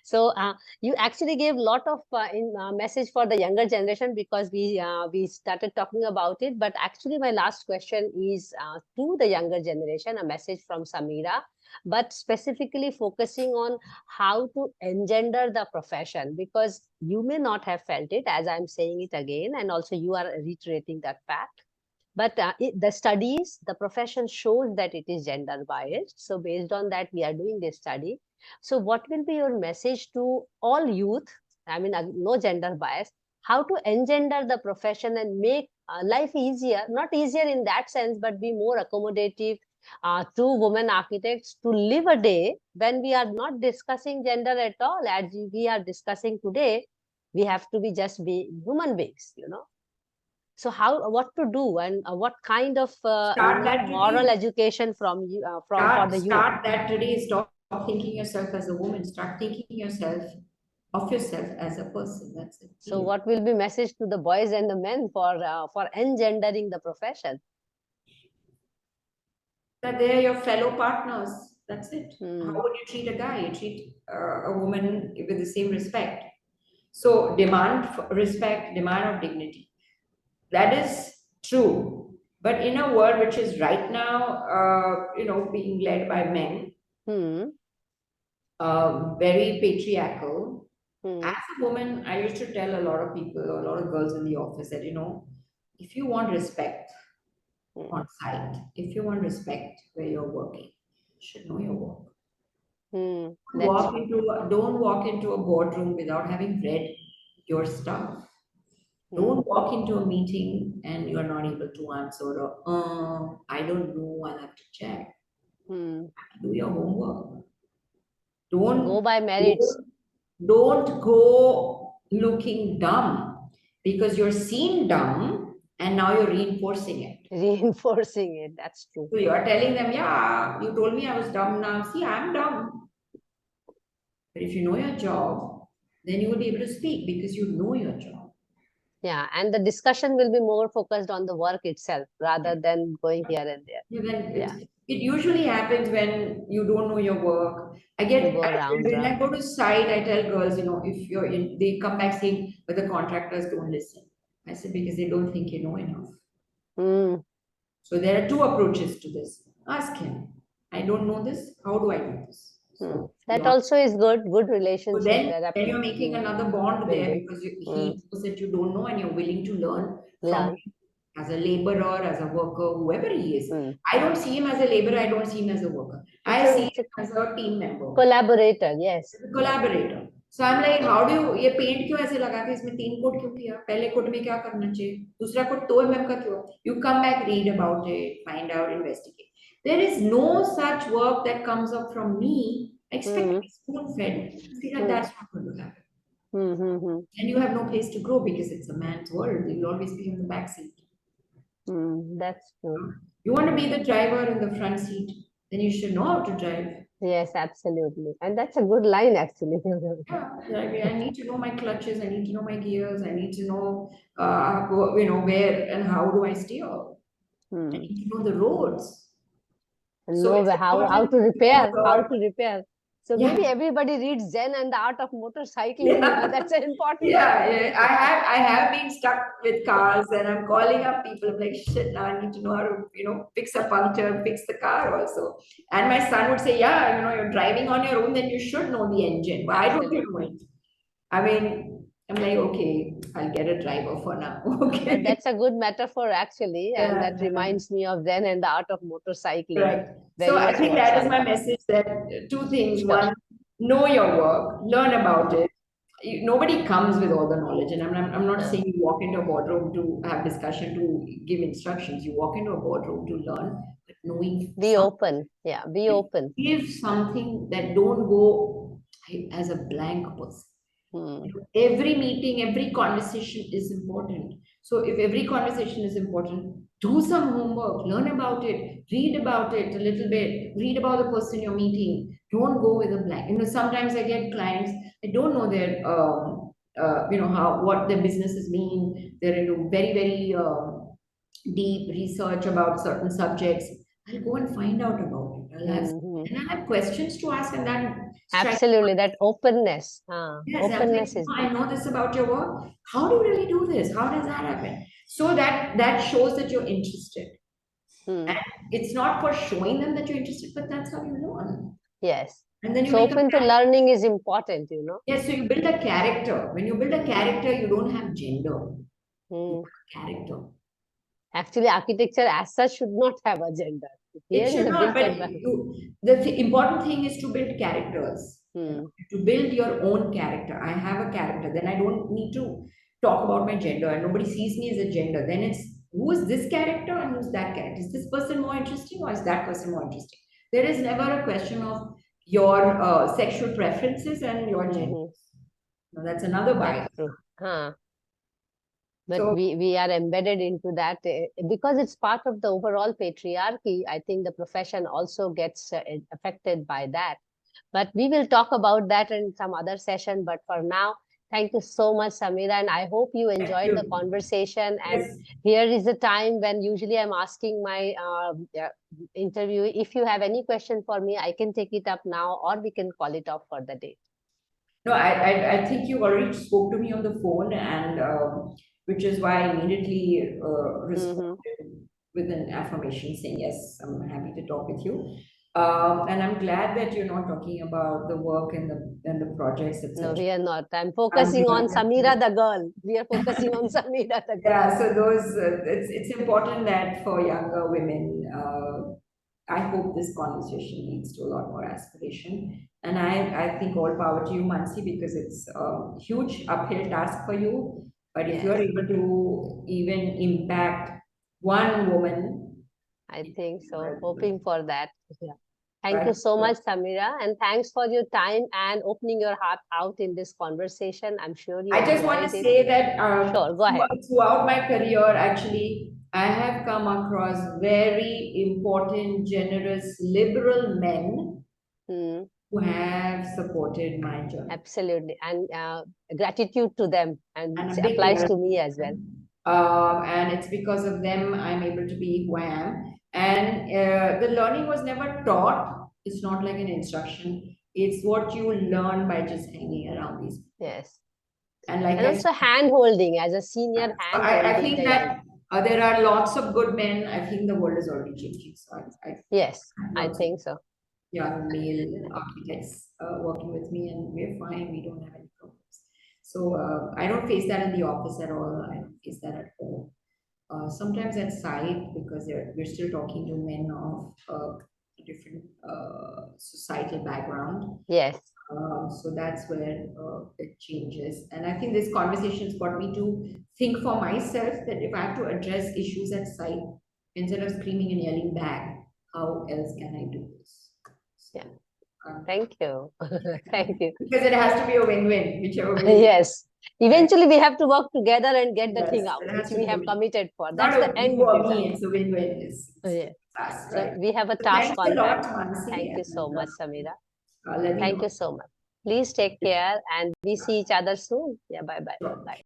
so you actually gave lot of in message for the younger generation because we started talking about it. But actually, my last question is to the younger generation, a message from Samira. but specifically focusing on how to engender the profession, because you may not have felt it, as I'm saying it again, and also you are reiterating that fact. But the studies, the profession shows that it is gender biased. So based on that, we are doing this study. So what will be your message to all youth? I mean, no gender bias. How to engender the profession and make life easier, not easier in that sense, but be more accommodative to women architects to live a day when we are not discussing gender at all, as we are discussing today. We have to be just be human beings, you know. So how, what to do, and what kind of Start that moral today. education from you, from for Start, the youth? start that today. Stop thinking yourself as a woman. Start thinking yourself as a person. That's it. So what will be message to the boys and the men for engendering the profession? That they're your fellow partners. That's it. How Hmm. would you treat a guy? You treat a woman with the same respect. So demand for respect, demand of dignity. That is true. But in a world which is right now, being led by men, Hmm. very patriarchal. As Hmm. a woman, I used to tell a lot of people, a lot of girls in the office that, if you want respect Hmm. on site, if you want respect where you're working, you should know your work. Hmm. That's true. Don't walk into a boardroom without having read your stuff. Hmm. Don't walk into a meeting and you're not able to answer or, I don't know, I'll have to check. Hmm. Do your homework. Go Don't by merits. don't don't go looking dumb because you're seen dumb and now you're reinforcing it. Reinforcing it. That's true. So you're telling them, yeah, you told me I was dumb now. See, I'm dumb. But if you know your job, then you will be able to speak because you know your job. Yeah, and the discussion will be more focused on the work itself rather than going here and there. Yeah, then Yeah, it usually happens when you don't know your work. you go round When I round. go to site, I tell girls, if you're in, they come back saying, but the contractors don't listen. I said, because they don't think you know enough. Hmm. So there are two approaches to this. Ask him, I don't know this. How do I do this? Hmm. So That also is good. Good relationship then, that are then you're making another bond there building. because Hmm. he knows that you don't know and you're willing to learn from Learn. him as a laborer, as a worker, whoever he is. Hmm. I don't see him as a laborer. I don't see him as a worker. I see It's a him as a team member, collaborator. Yes. as a collaborator. So I'm like, how do you ये paint क्यों ऐसे लगा के इसमें 3 coat क्यों किया पहले coat में क्या करना चाहिए दूसरा कोट 2 mm का क्यों you come back read about it find out investigate there is no such work that comes up from me expect Hmm. to be spoon fed figure Hmm. that's not going to happen Hmm. Hmm. Hmm. and you have no place to grow because it's a man's world you'll always be in the back seat Hmm. That's true. you want to be the driver in the front seat then you should know how to drive. Yes, absolutely. And that's a good line, actually. Yeah, I need to know my clutches. I need to know my gears. I need to know, where and how do I steer. I Hmm. need to know the roads. And So know it's how important to to know repair, how the, to repair. So maybe yeah, everybody reads Zen and the Art of Motorcycling. yeah, That's an important yeah, part. yeah. I have been stuck with cars, and I'm calling up people. I'm like, shit, now I need to know how to, fix a puncture, fix the car also. And my son would say, yeah, you're driving on your own, then you should know the engine. Why don't you know Absolutely. it? I mean, I'm like, okay, I'll get a driver for now. But Okay. that's a good metaphor, actually. And Yeah, that yeah, reminds me of Zen and the Art of Motorcycling. right. So Very I much think works that is on my that. message that two things. Sure. One, know your work, learn about Hmm. it. Nobody comes with all the knowledge. And I'm not No. saying you walk into a boardroom to have discussion, to give instructions. You walk into a boardroom to learn, but knowing Be open. Yeah, be open. give something that don't go as a blank person. Hmm. Every meeting, every conversation is important. So if every conversation is important, do some homework, learn about it, read about it a little bit, read about the person you're meeting. Don't go with a blank. Sometimes I get clients, I don't know their, how what their businesses mean. They're into very, very deep research about certain subjects. I'll go and find out about it. Hmm. And I have questions to ask, and then strike. Absolutely. That openness. Yes, I'm like, Openness is I there. know this about your work. How do you really do this? How does that happen? So that shows that you're interested. Hmm. And it's not for showing them that you're interested, but that's how you learn. Yes. And then you So make a open to learning is important, you know. yes, so you build a character. When you build a character, you don't have gender. You Hmm. have character. Actually, architecture as such should not have a gender. It Here is should a not, built but environment. important thing is to build characters. Hmm. To build your own character. I have a character, then I don't need to talk about my gender, and nobody sees me as a gender. Then it's who is this character and who's that character? Is this person more interesting or is that person more interesting? There is never a question of your sexual preferences and your gender. Hmm. Now, that's another That's bias. true. Huh. But So we are embedded into that because it's part of the overall patriarchy. I think the profession also gets affected by that. But we will talk about that in some other session. But for now, thank you so much, Samira. And I hope you thank enjoyed the you. conversation. And Yes. here is the time when usually I'm asking my interview. If you have any question for me, I can take it up now or we can call it off for the day. No, I think you already spoke to me on the phone, and which is why I immediately Hmm. responded with an affirmation saying, yes, I'm happy to talk with you. And I'm glad that you're not talking about the work and the projects, No, etc. we are not. I'm I'm focusing glad on that Samira the girl. We are focusing on Samira the girl. yeah, so those it's important that for younger women, I hope this conversation leads to a lot more aspiration. And I think all power to you, Mansee, because it's a huge uphill task for you. But if you are Yes, able to even impact one woman, I it's think so. incredible. Hoping for that. Yeah. Thank you But so much, Samira. And thanks for your time and opening your heart out in this conversation. I'm sure you I just want to enjoyed it. say that Sure, go ahead. throughout my career, actually, I have come across very important, generous, liberal men Hmm, who have supported my journey. absolutely. And gratitude to them. And And it a big applies to me as well. gratitude. And it's because of them I'm able to be who I am. And the learning was never taught. It's not like an instruction. It's what you learn by just hanging around these people. Yes. And like And I said, also hand holding as a senior so hand I holding think the young. that there are lots of good men. I think the world is already changing. So I Yes, have I lots of think so. young male architects working with me, and we're fine. We don't have any problems. So I don't face that in the office at all. I don't face that at home. Sometimes at site because we're still talking to men of different societal background. Yes. So that's where it changes. And I think this conversation's got me to think for myself that if I have to address issues at site, instead of screaming and yelling back, how else can I do this? Yeah. So, um, Thank you. Thank you. because it has to be a win-win, whichever way. Yes. And Eventually, we have to work together and get the yes, thing out, it which has to we be a have win. committed for. It's not That's the a you end or result. me, it's a win-win. Yeah. It's us, So right? we have a So task thanks a on that. lot, Mansi, Thank you so and much, Samira. let me Thank know. you so much. Please take care and we see each other soon. Yeah, bye bye. Bye.